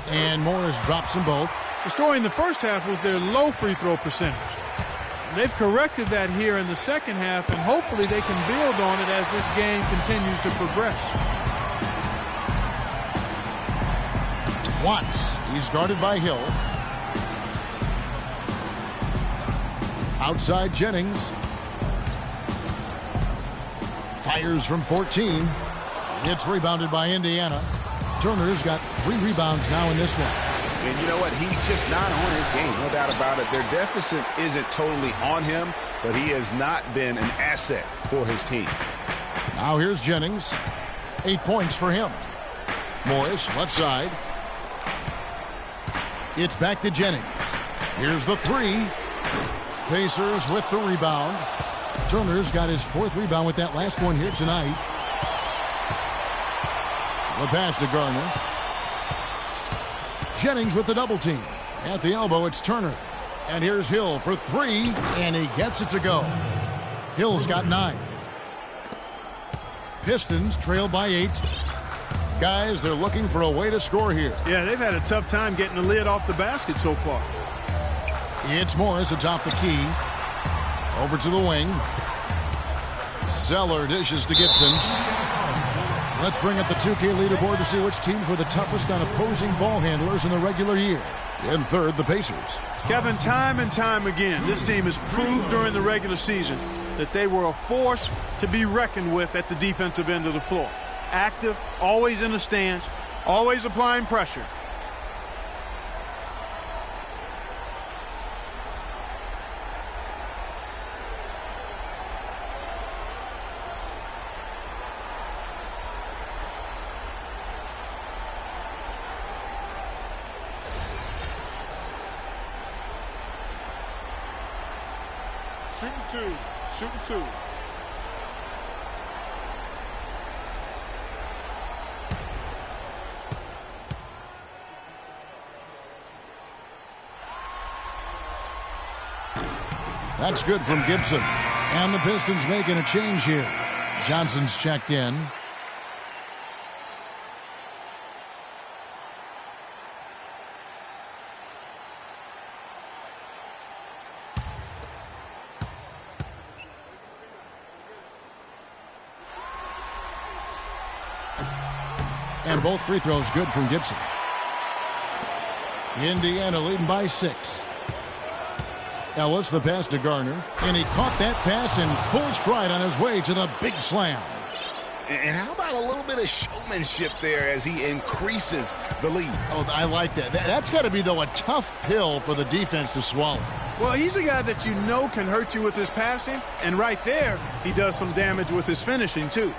And Morris drops them both. The story in the first half was their low free throw percentage. They've corrected that here in the second half, and hopefully they can build on it as this game continues to progress. Watts, he's guarded by Hill. Outside Jennings. Fires from 14. It's rebounded by Indiana. Turner's got 3 rebounds now in this one. And you know what? He's just not on his game, no doubt about it. Their deficit isn't totally on him, but he has not been an asset for his team. Now here's Jennings. 8 points for him. Morris, left side. It's back to Jennings. Here's the 3. Pacers with the rebound. Turner's got his 4th rebound with that last one here tonight. The pass to Garner. Jennings with the double team. At the elbow, it's Turner. And here's Hill for 3, and he gets it to go. Hill's got 9. Pistons trail by 8. Guys, they're looking for a way to score here. Yeah, they've had a tough time getting the lid off the basket so far. It's Morris atop the key. Over to the wing. Zeller dishes to Gibson. Let's bring up the 2K leaderboard to see which teams were the toughest on opposing ball handlers in the regular year. In third, the Pacers. Kevin, time and time again, this team has proved during the regular season that they were a force to be reckoned with at the defensive end of the floor. Active, always in the stands, always applying pressure. Shooting 2. Shooting 2. That's good from Gibson. And the Pistons making a change here. Johnson's checked in. And both free throws good from Gibson. Indiana leading by 6. Ellis, the pass to Garner, and he caught that pass in full stride on his way to the big slam. And how about a little bit of showmanship there as he increases the lead? Oh, I like that. That's got to be, though, a tough pill for the defense to swallow. Well, he's a guy that you know can hurt you with his passing, and right there, he does some damage with his finishing, too.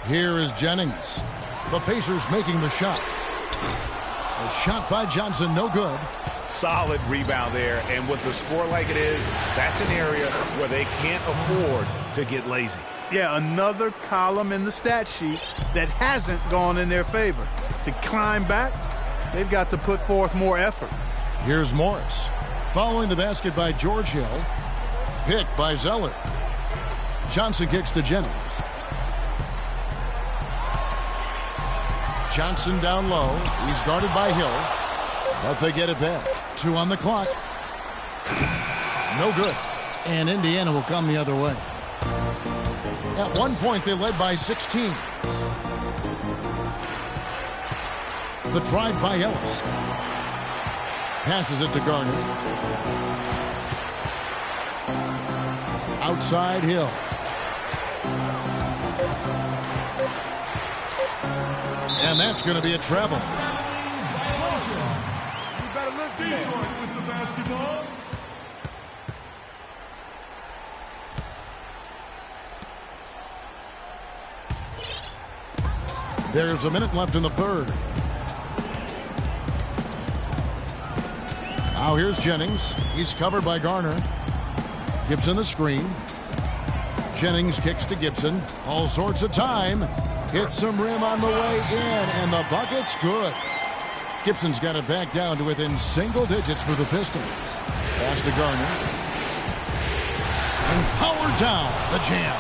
Here is Jennings. The Pacers making the shot. A shot by Johnson, no good. Solid rebound there, and with the score like it is, that's an area where they can't afford to get lazy. Yeah, another column in the stat sheet that hasn't gone in their favor. To climb back, they've got to put forth more effort. Here's Morris. Following the basket by George Hill. Picked by Zeller. Johnson kicks to Jennings. Johnson down low. He's guarded by Hill. But they get it back. 2 on the clock. No good. And Indiana will come the other way. At one point, they led by 16. The drive by Ellis. Passes it to Garner. Outside Hill. And that's going to be a travel. Detroit with the basketball. There's a minute left in the third. Now here's Jennings. He's covered by Garner. Gibson the screen. Jennings kicks to Gibson. All sorts of time. Hits some rim on the way in, and the bucket's good. Gibson's got it back down to within single digits for the Pistons. Pass to Garner. And powered down the jam.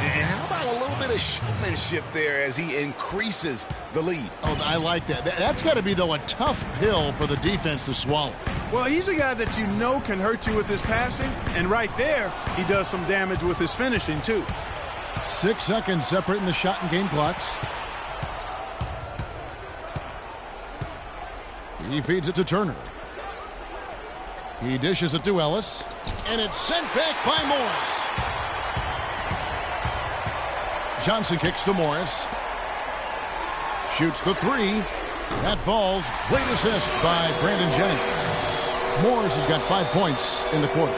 And how about a little bit of showmanship there as he increases the lead? Oh, I like that. That's got to be, though, a tough pill for the defense to swallow. Well, he's a guy that you know can hurt you with his passing, and right there, he does some damage with his finishing, too. 6 seconds separating the shot and game clocks. He feeds it to Turner. He dishes it to Ellis. And it's sent back by Morris. Johnson kicks to Morris. Shoots the three. That falls. Great assist by Brandon Jennings. Morris has got 5 points in the quarter.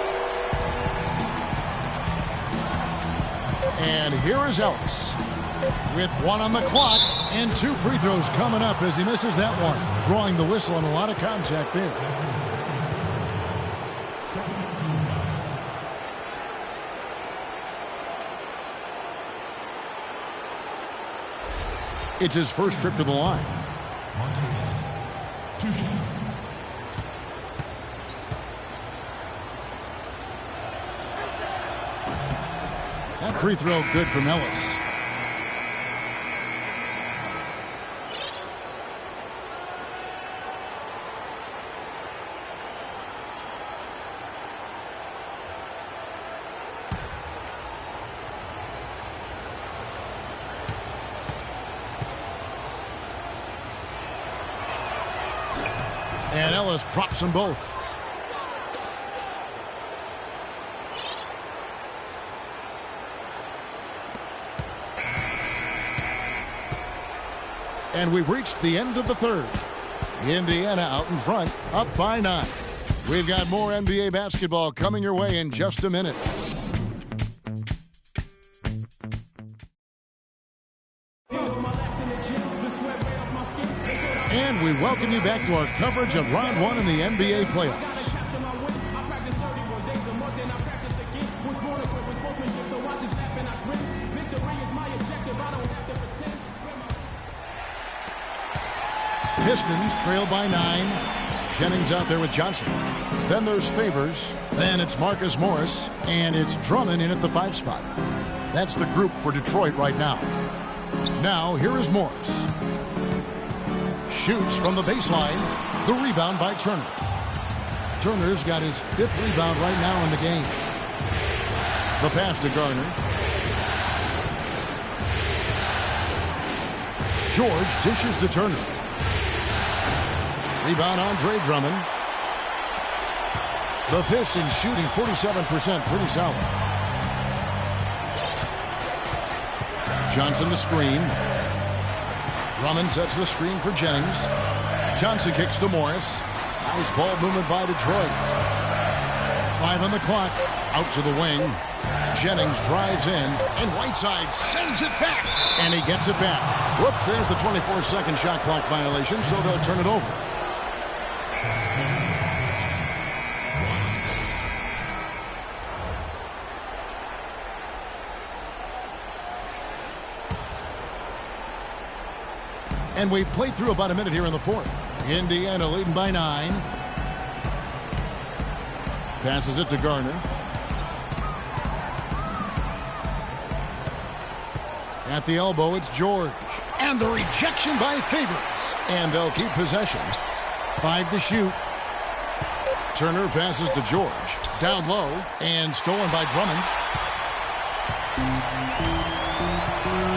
And here is Ellis with 1 on the clock and 2 free throws coming up as he misses that one. Drawing the whistle and a lot of contact there. It's his first trip to the line. That free throw good from Ellis. And Ellis drops them both. And we've reached the end of the third. Indiana out in front, up by 9. We've got more NBA basketball coming your way in just a minute. And we welcome you back to our coverage of round 1 in the NBA playoffs. Pistons trail by 9. Jennings out there with Johnson. Then there's Favors. Then it's Marcus Morris. And it's Drummond in at the 5 spot. That's the group for Detroit right now. Now, here is Morris. Shoots from the baseline. The rebound by Turner. Turner's got his 5th rebound right now in the game. The pass to Garner. George dishes to Turner. Rebound Andre Drummond. The Pistons shooting 47%, pretty solid. Johnson the screen. Drummond sets the screen for Jennings. Johnson kicks to Morris. Nice ball movement by Detroit. 5 on the clock. Out to the wing. Jennings drives in, and Whiteside sends it back. And he gets it back. Whoops, there's the 24-second shot clock violation, so they'll turn it over. And we've played through about a minute here in the fourth. Indiana leading by 9. Passes it to Garner. At the elbow, it's George. And the rejection by Favors. And they'll keep possession. 5 to shoot. Turner passes to George. Down low and stolen by Drummond.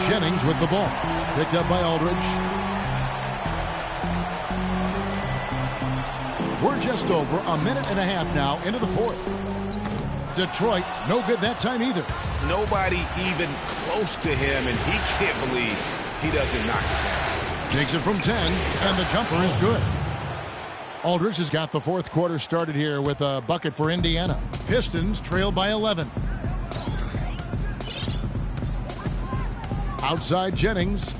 Jennings with the ball. Picked up by Aldridge. We're just over a minute and a half now into the fourth. Detroit, no good that time either. Nobody even close to him, and he can't believe he doesn't knock it down. Takes it from 10, and the jumper is good. Aldridge has got the fourth quarter started here with a bucket for Indiana. Pistons trail by 11. Outside Jennings.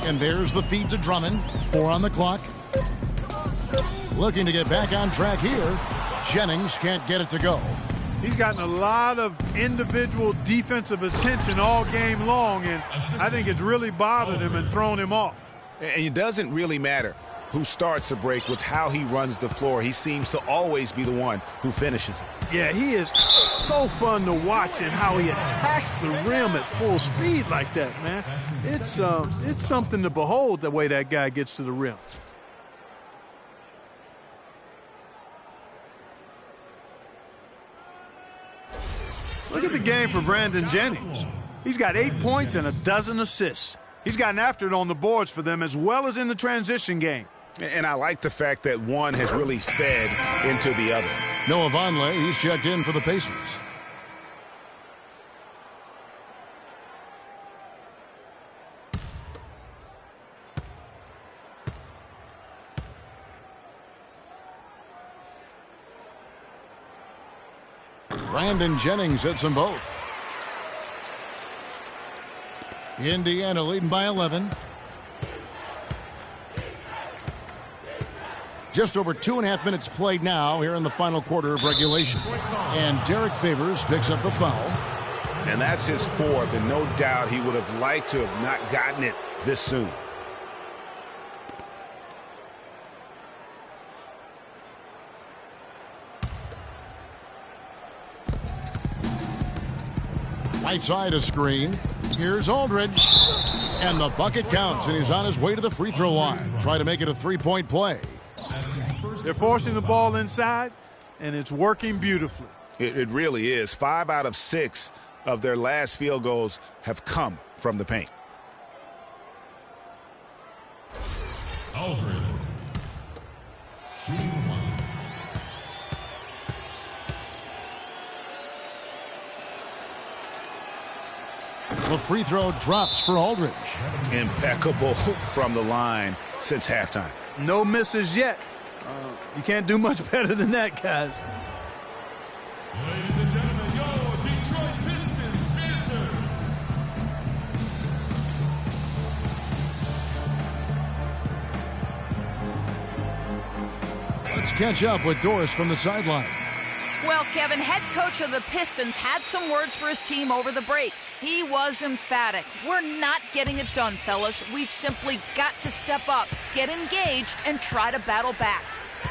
And there's the feed to Drummond. 4 on the clock. Looking to get back on track here. Jennings can't get it to go. He's gotten a lot of individual defensive attention all game long, and I think it's really bothered him and thrown him off. And it doesn't really matter who starts the break with how he runs the floor. He seems to always be the one who finishes it. Yeah, he is so fun to watch and how he attacks the rim at full speed like that, man. It's something to behold the way that guy gets to the rim. Look at the game for Brandon Jennings. He's got 8 points and a dozen assists. He's gotten after it on the boards for them as well as in the transition game. And I like the fact that one has really fed into the other. Noah Vonleh, he's checked in for the Pacers. Brandon Jennings hits them both. Indiana leading by 11. Just over 2.5 minutes played now here in the final quarter of regulation. And Derek Favors picks up the foul. And that's his fourth, and no doubt he would have liked to have not gotten it this soon. Whiteside a screen. Here's Aldridge. And the bucket counts, and he's on his way to the free throw line. Try to make it a three-point play. They're forcing the ball inside, and it's working beautifully. It really is. 5 out of 6 of their last field goals have come from the paint. Aldridge. Shooting one. The free throw drops for Aldridge. Impeccable from the line since halftime. No misses yet. You can't do much better than that, guys. Ladies and gentlemen, your Detroit Pistons dancers. Let's catch up with Doris from the sideline. Well, Kevin, head coach of the Pistons had some words for his team over the break. He was emphatic. We're not getting it done, fellas. We've simply got to step up, get engaged, and try to battle back.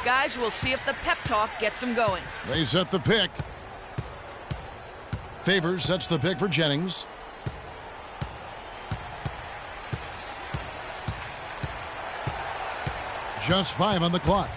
Guys, we'll see if the pep talk gets them going. They set the pick. Favors sets the pick for Jennings. Just 5 on the clock.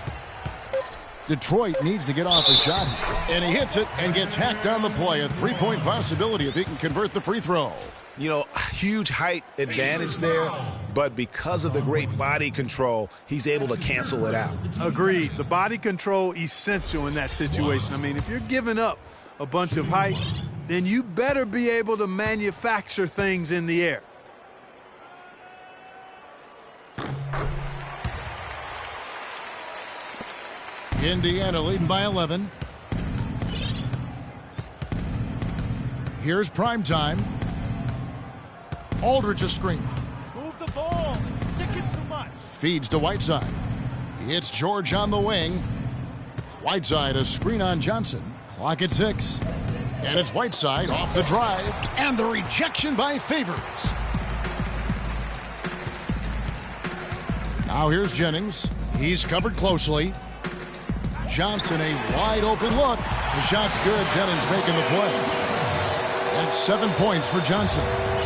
Detroit needs to get off a shot, and he hits it and gets hacked on the play. A three-point possibility if he can convert the free throw. You know, huge height advantage there, but because of the great body control, he's able to cancel it out. Agreed. The body control essential in that situation. I mean, if you're giving up a bunch of height, then you better be able to manufacture things in the air. Indiana leading by 11. Here's prime time. Aldridge a screen. Move the ball and stick it too much. Feeds to Whiteside. He hits George on the wing. Whiteside a screen on Johnson. Clock at 6. And it's Whiteside off the drive. And the rejection by Favors. Now here's Jennings. He's covered closely. Johnson a wide open look. The shot's good. Jennings making the play. That's 7 points for Johnson.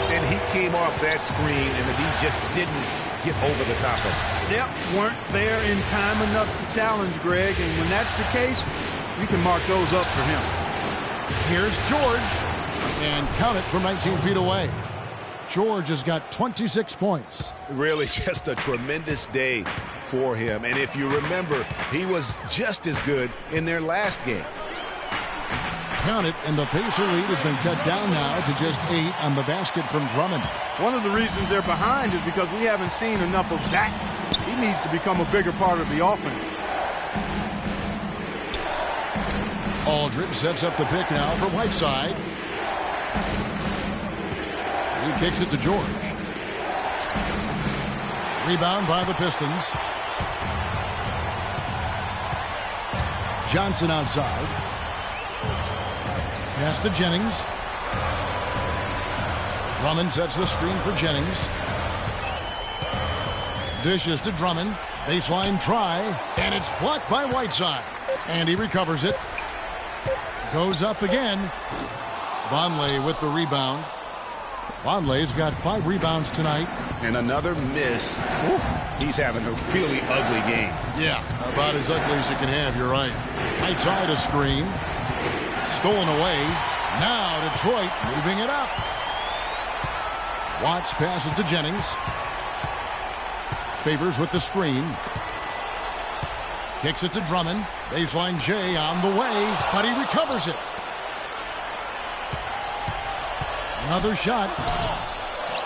And he came off that screen, and he just didn't get over the top of it. Yep, weren't there in time enough to challenge Greg, and when that's the case, you can mark those up for him. Here's George, and count it from 19 feet away. George has got 26 points. Really just a tremendous day for him. And if you remember, he was just as good in their last game. Count it, and the Pacer lead has been cut down now to just 8 on the basket from Drummond. One of the reasons they're behind is because we haven't seen enough of that. He needs to become a bigger part of the offense. Aldridge sets up the pick now for Whiteside. He kicks it to George. Rebound by the Pistons. Johnson outside. Pass to Jennings. Drummond sets the screen for Jennings. Dishes to Drummond. Baseline try. And it's blocked by Whiteside. And he recovers it. Goes up again. Vonleh with the rebound. Vonleh's got 5 rebounds tonight. And another miss. Oof, he's having a really ugly game. Yeah, about as ugly as you can have, you're right. Whiteside a screen. Stolen away. Now Detroit moving it up. Watts passes to Jennings. Favors with the screen. Kicks it to Drummond. Baseline J on the way, but he recovers it. Another shot.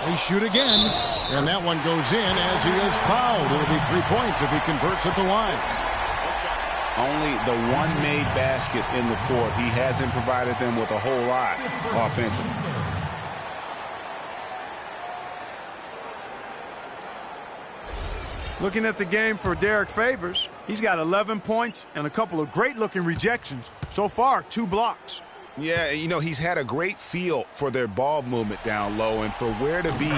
They shoot again, and that one goes in as he is fouled. It'll be 3 points if he converts at the line. Only the one made basket in the fourth. He hasn't provided them with a whole lot offensively. Looking at the game for Derek Favors, he's got 11 points and a couple of great-looking rejections. So far, 2 blocks. Yeah, you know, he's had a great feel for their ball movement down low and for where to be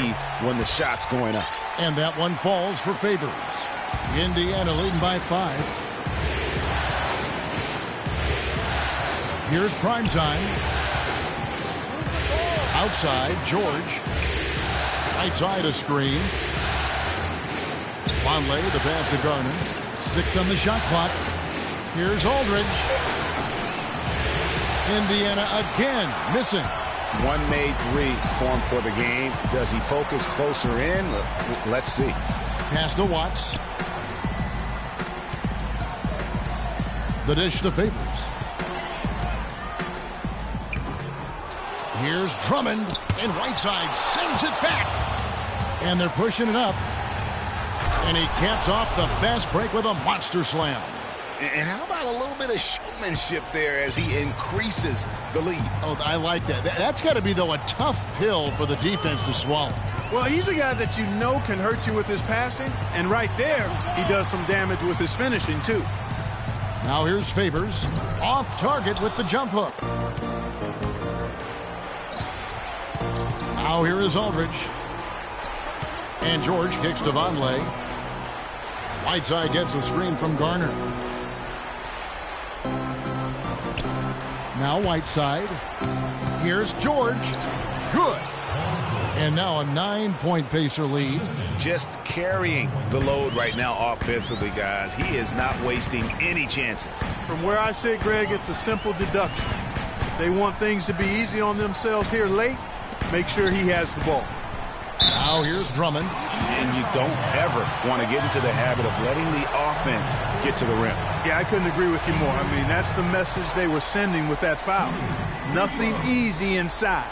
when the shot's going up. And that one falls for Favors. Indiana leading by 5. Here's primetime. Outside, George. Right side, a screen. Vonleh, the pass to Garner. 6 on the shot clock. Here's Aldridge. Indiana again missing. One made 3 formed for the game. Does he focus closer in? Let's see. Pass to Watts. The dish to Favors. Here's Drummond, and Whiteside sends it back. And they're pushing it up. And he caps off the fast break with a monster slam. And how about a little bit of showmanship there as he increases the lead? Oh, I like that. That's got to be, though, a tough pill for the defense to swallow. Well, he's a guy that you know can hurt you with his passing, and right there, he does some damage with his finishing, too. Now here's Favors. Off target with the jump hook. Now here is Aldridge. And George kicks to Vonleh. Whiteside gets the screen from Garner. Now Whiteside. Here's George. Good. And now a 9-point Pacer lead. Just carrying the load right now offensively, guys. He is not wasting any chances. From where I sit, Greg, it's a simple deduction. If they want things to be easy on themselves here late, make sure he has the ball. Now here's Drummond. And you don't ever want to get into the habit of letting the offense get to the rim. Yeah, I couldn't agree with you more. I mean, that's the message they were sending with that foul. Nothing easy inside.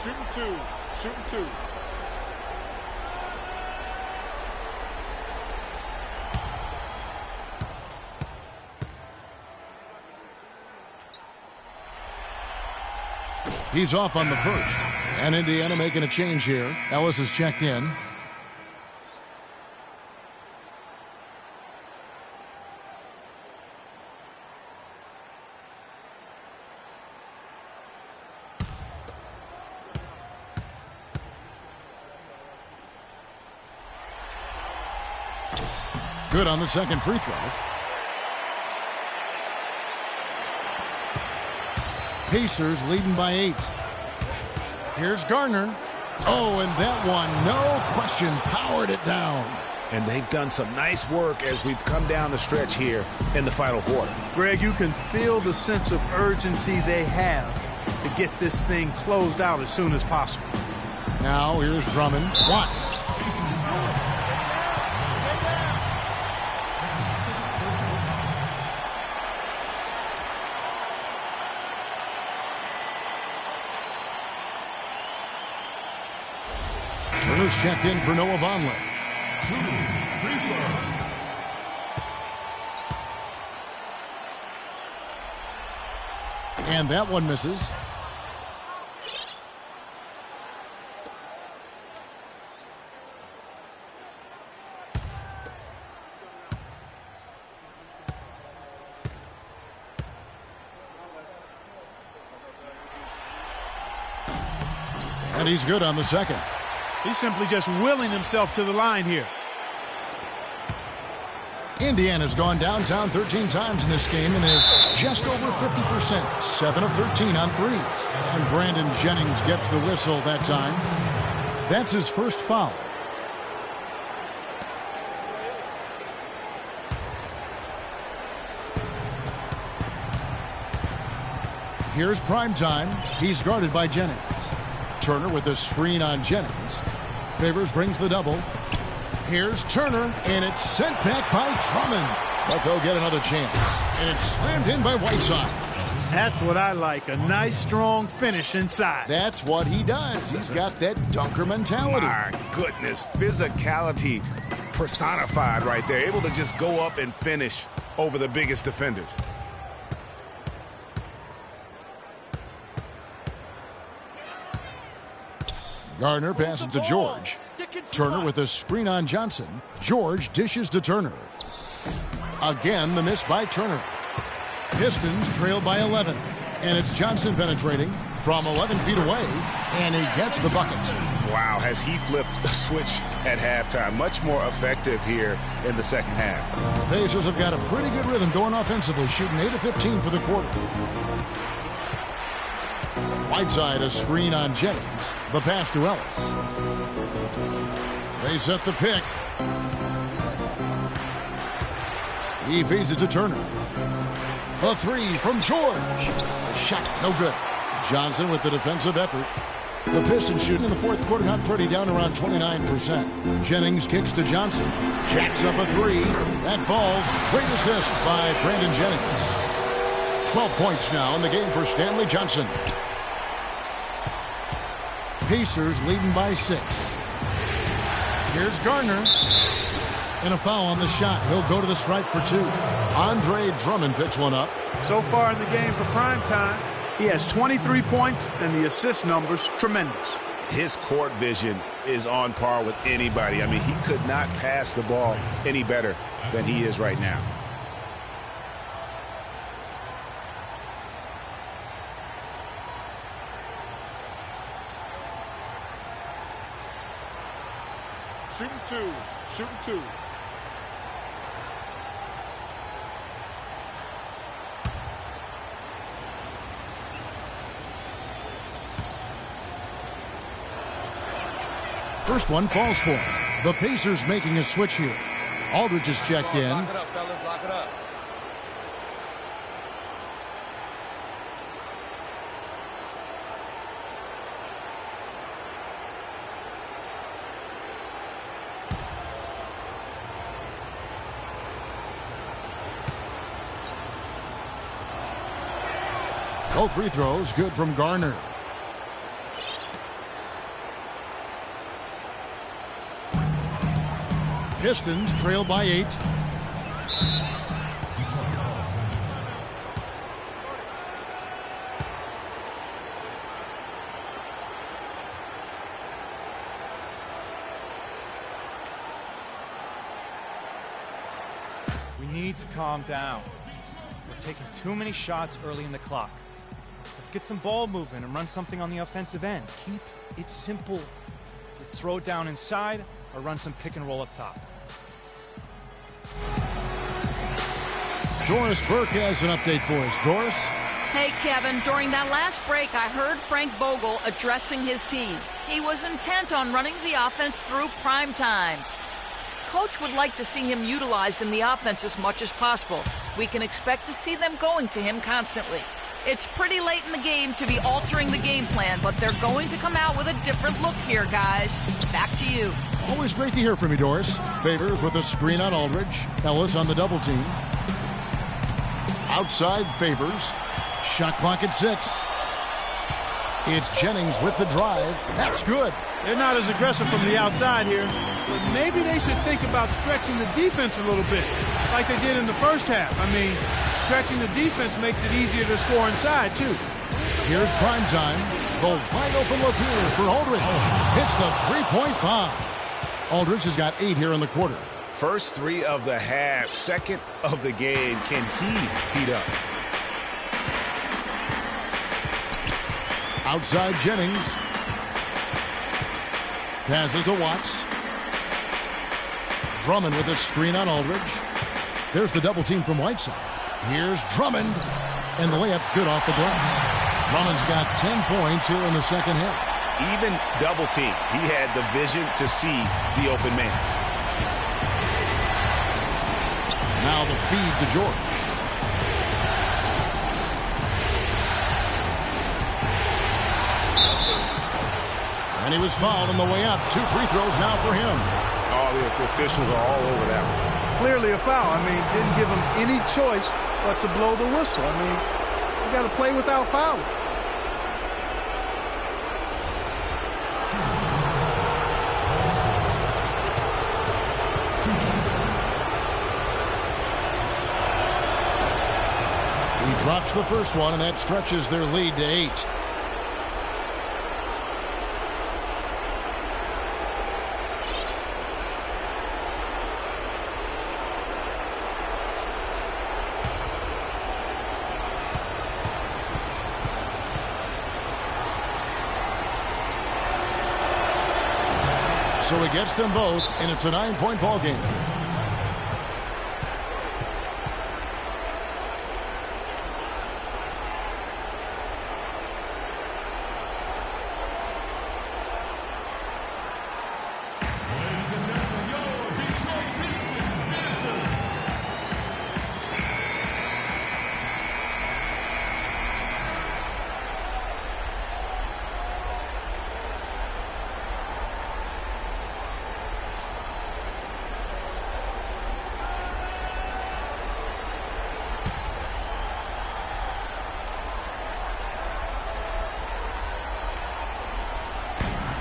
Shooting 2. Shooting 2. He's off on the first. And Indiana making a change here. Ellis is checked in. Good on the second free throw. Pacers leading by 8. Here's Garner. Oh, and that one, no question, powered it down. And they've done some nice work as we've come down the stretch here in the final quarter. Greg, you can feel the sense of urgency they have to get this thing closed out as soon as possible. Now here's Drummond. Watts. Turner's checked in for Noah Vonleh. And that one misses. And he's good on the second. He's simply just willing himself to the line here. Indiana's gone downtown 13 times in this game, and they're just over 50%. 7 of 13 on threes. And Brandon Jennings gets the whistle that time. That's his first foul. Here's primetime. He's guarded by Jennings. Turner with a screen on Jennings. Favors brings the double. Here's Turner, and it's sent back by Drummond. But they'll get another chance. And it's slammed in by Whiteside. That's what I like, a nice, strong finish inside. That's what he does. He's got that dunker mentality. My goodness, physicality personified right there. Able to just go up and finish over the biggest defenders. Gardner passes to George. Turner with a screen on Johnson. George dishes to Turner. Again, the miss by Turner. Pistons trail by 11. And it's Johnson penetrating from 11 feet away. And he gets the bucket. Wow, has he flipped the switch at halftime. Much more effective here in the second half. The Pacers have got a pretty good rhythm going offensively, shooting 8 of 15 for the quarter. Whiteside, a screen on Jennings. The pass to Ellis. They set the pick. He feeds it to Turner. A three from George. A shot, no good. Johnson with the defensive effort. The Pistons shooting in the fourth quarter, not pretty, down around 29%. Jennings kicks to Johnson. Jacks up a three. That falls. Great assist by Brandon Jennings. 12 points now in the game for Stanley Johnson. Pacers leading by 6. Here's Gardner. And a foul on the shot. He'll go to the stripe for 2. Andre Drummond picks one up. So far in the game for prime time, he has 23 points, and the assist numbers tremendous. His court vision is on par with anybody. I mean, he could not pass the ball any better than he is right now. Shooting two. Shooting two. First one falls for him. The Pacers making a switch here. Aldridge is checked in. Lock it up, fellas. Lock it up. Both free throws good from Garner. Pistons trail by 8. We need to calm down. We're taking too many shots early in the clock. Let's get some ball movement and run something on the offensive end. Keep it simple. Let's throw it down inside or run some pick and roll up top. Doris Burke has an update for us. Doris? Hey, Kevin, during that last break, I heard Frank Vogel addressing his team. He was intent on running the offense through prime time. Coach would like to see him utilized in the offense as much as possible. We can expect to see them going to him constantly. It's pretty late in the game to be altering the game plan, but they're going to come out with a different look here, guys. Back to you. Always great to hear from you, Doris. Favors with a screen on Aldridge. Ellis on the double team. Outside Favors. Shot clock at 6. It's Jennings with the drive. That's good. They're not as aggressive from the outside here, but maybe they should think about stretching the defense a little bit, like they did in the first half. I mean, stretching the defense makes it easier to score inside, too. Here's prime time. The wide open look here for Aldridge. Hits the three-point bomb. Aldridge has got 8 here in the quarter. First 3 of the half, second of the game. Can he heat up? Outside Jennings. Passes to Watts. Drummond with a screen on Aldridge. There's the double team from Whiteside. Here's Drummond. And the layup's good off the glass. Drummond's got 10 points here in the second half. Even double team, he had the vision to see the open man. Now the feed to George. And he was fouled on the way up. 2 free throws now for him. Oh, the officials are all over that one. Clearly a foul. I mean, didn't give him any choice but to blow the whistle. I mean, you got to play without fouling. He drops the first one, and that stretches their lead to 8. So he gets them both, and it's a 9-point ball game. Ladies and gentlemen, your Detroit Pistons dancers.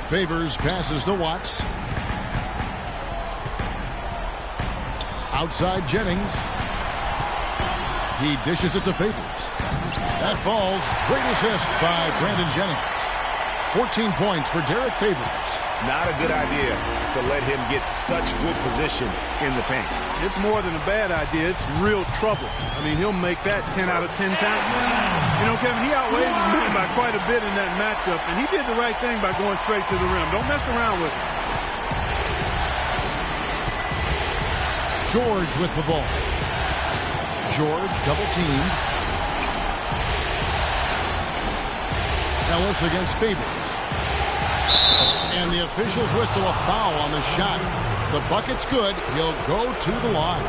Favors passes to Watts. Outside Jennings. He dishes it to Favors. That falls. Great assist by Brandon Jennings. 14 points for Derek Favors. Not a good idea to let him get such good position in the paint. It's more than a bad idea. It's real trouble. I mean, he'll make that 10 out of 10 times. You know, Kevin, he outweighs his man by quite a bit in that matchup, and he did the right thing by going straight to the rim. Don't mess around with him. George with the ball. George double teamed. Ellis against Favors. And the officials whistle a foul on the shot. The bucket's good. He'll go to the line.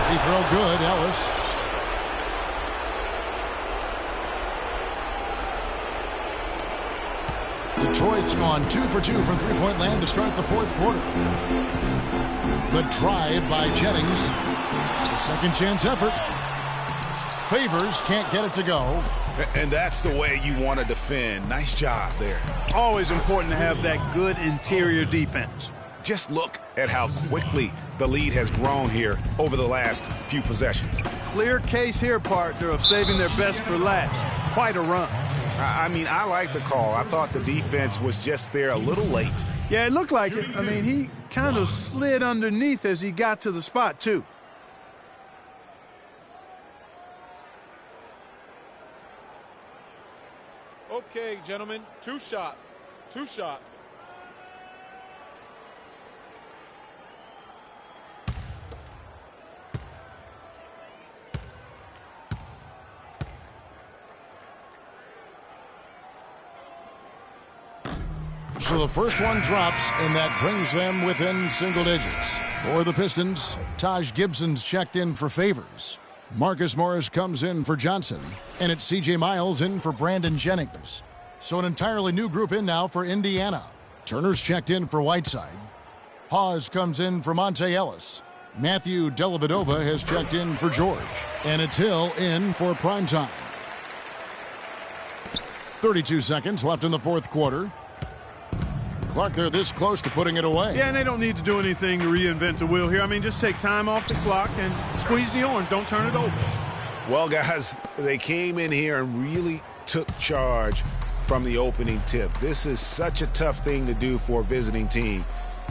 Free throw good, Ellis. Detroit's gone 2 for 2 from three-point land to start the fourth quarter. The drive by Jennings. The second chance effort. Favors can't get it to go. And that's the way you want to defend. Nice job there. Always important to have that good interior defense. Just look at how quickly the lead has grown here over the last few possessions. Clear case here, partner, of saving their best for last. Quite a run. I mean, I like the call. I thought the defense was just there a little late. Yeah, it looked like it. I mean, he kind of slid underneath as he got to the spot, too. Okay, gentlemen, 2 shots. 2 shots. So the first one drops, and that brings them within single digits. For the Pistons, Taj Gibson's checked in for Favors. Marcus Morris comes in for Johnson, and it's C.J. Miles in for Brandon Jennings. So an entirely new group in now for Indiana. Turner's checked in for Whiteside. Hawes comes in for Monte Ellis. Matthew Dellavedova has checked in for George, and it's Hill in for Primetime. 32 seconds left in the fourth quarter. Clark, they're this close to putting it away. Yeah, and they don't need to do anything to reinvent the wheel here. I mean, just take time off the clock and squeeze the orange. Don't turn it over. Well, guys, they came in here and really took charge from the opening tip. This is such a tough thing to do for a visiting team.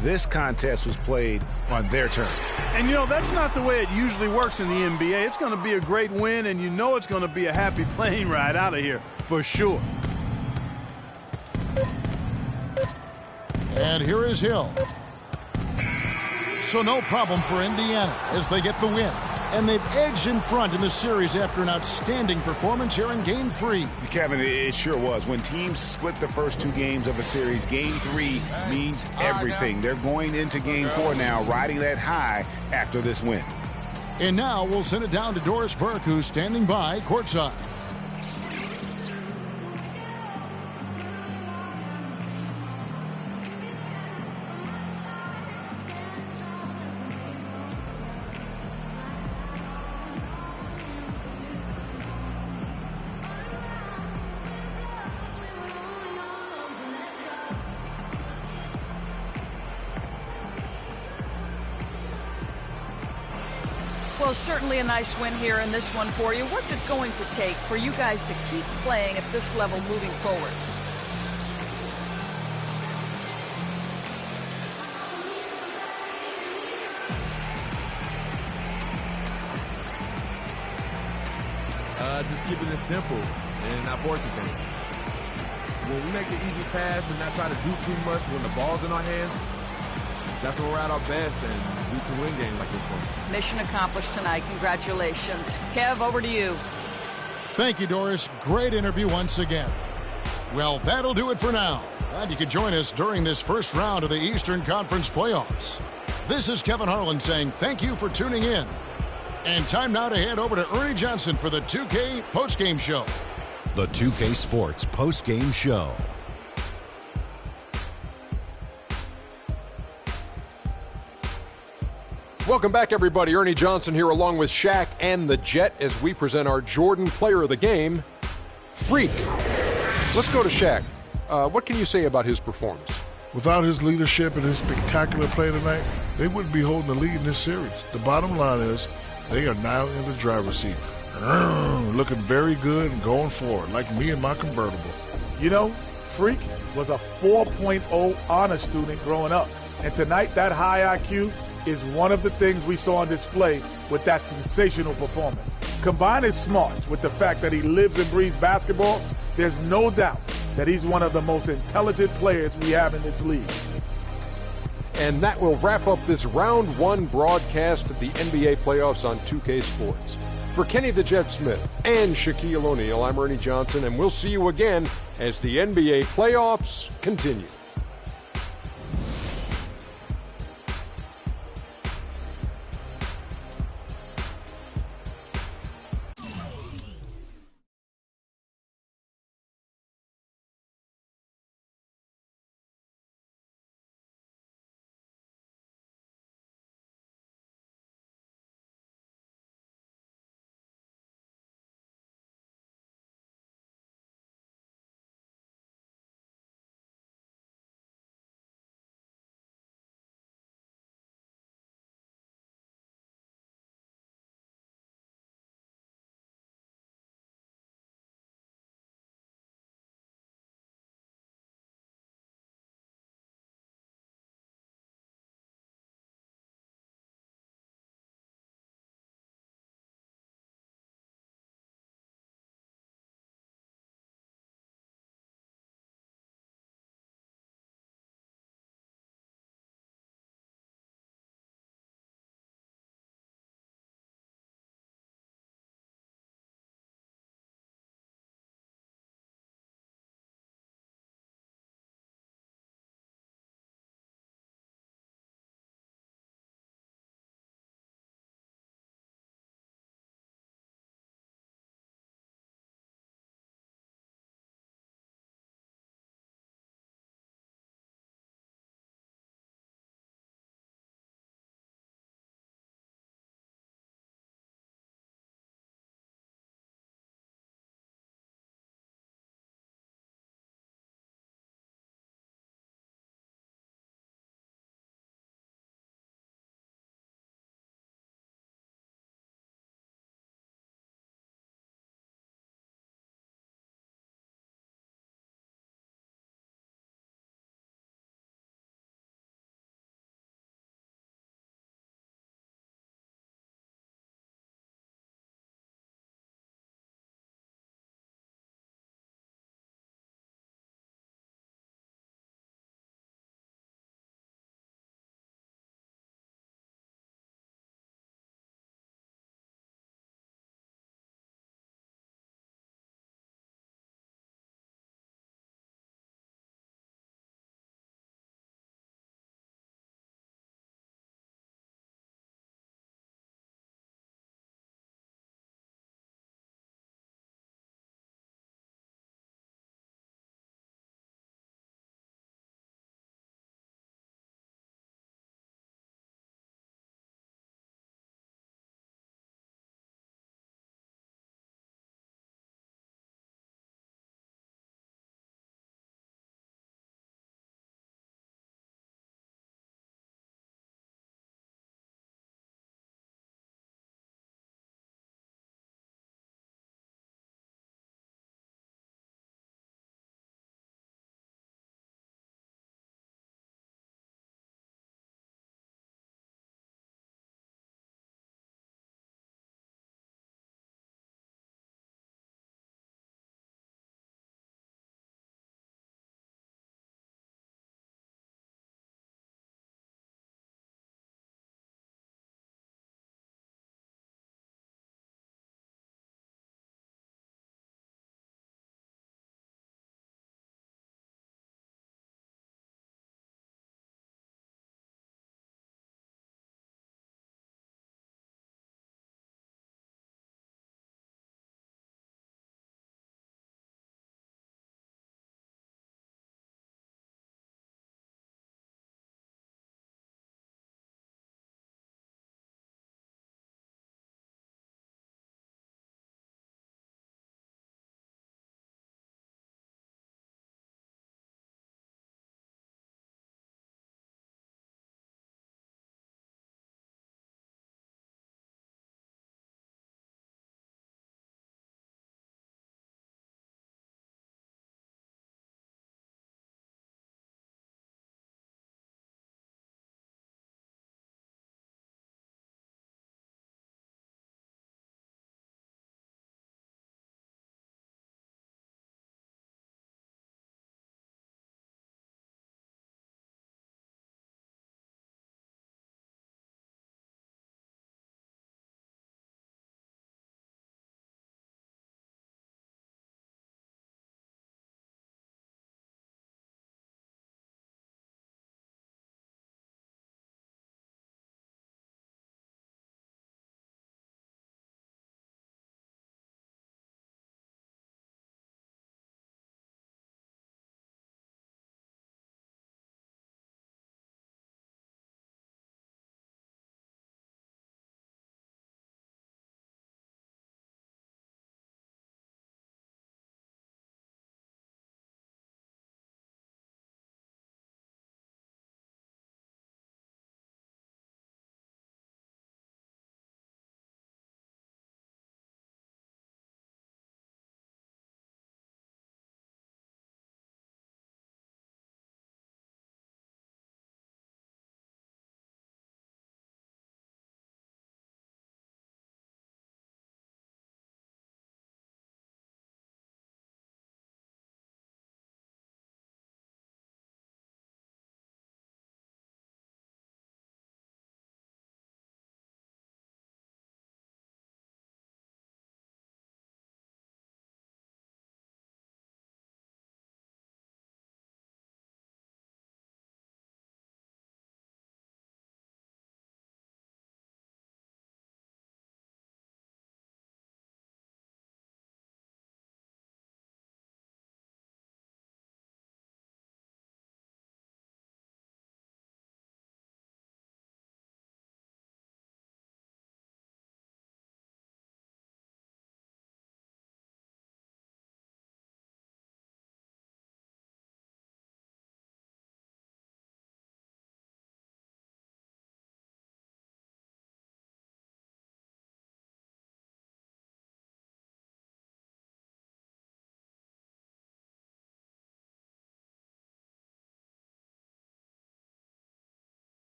This contest was played on their turf. And, you know, that's not the way it usually works in the NBA. It's going to be a great win, and you know it's going to be a happy plane ride out of here for sure. And here is Hill. So no problem for Indiana as they get the win. And they've edged in front in the series after an outstanding performance here in Game 3. Kevin, it sure was. When teams split the first 2 games of a series, Game 3 means everything. They're going into Game 4 now, riding that high after this win. And now we'll send it down to Doris Burke, who's standing by courtside. Well, certainly a nice win here in this one for you. What's it going to take for you guys to keep playing at this level moving forward? Just keeping it simple and not forcing things. When we make the easy pass and not try to do too much when the ball's in our hands, that's when we're at our best and we can win games like this one. Mission accomplished tonight. Congratulations. Kev, over to you. Thank you, Doris. Great interview once again. Well, that'll do it for now. Glad you could join us during this first round of the Eastern Conference playoffs. This is Kevin Harlan saying thank you for tuning in. And time now to head over to Ernie Johnson for the 2K postgame show. The 2K Sports postgame show. Welcome back, everybody. Ernie Johnson here along with Shaq and the Jet as we present our Jordan Player of the Game, Freak. Let's go to Shaq. What can you say about his performance? Without his leadership and his spectacular play tonight, they wouldn't be holding the lead in this series. The bottom line is they are now in the driver's seat. Looking very good and going forward, like me and my convertible. You know, Freak was a 4.0 honor student growing up. And tonight, that high IQ is one of the things we saw on display with that sensational performance. Combine his smarts with the fact that he lives and breathes basketball, there's no doubt that he's one of the most intelligent players we have in this league. And that will wrap up this round 1 broadcast of the NBA playoffs on 2K Sports. For Kenny the Jet Smith and Shaquille O'Neal, I'm Ernie Johnson, and we'll see you again as the NBA playoffs continue.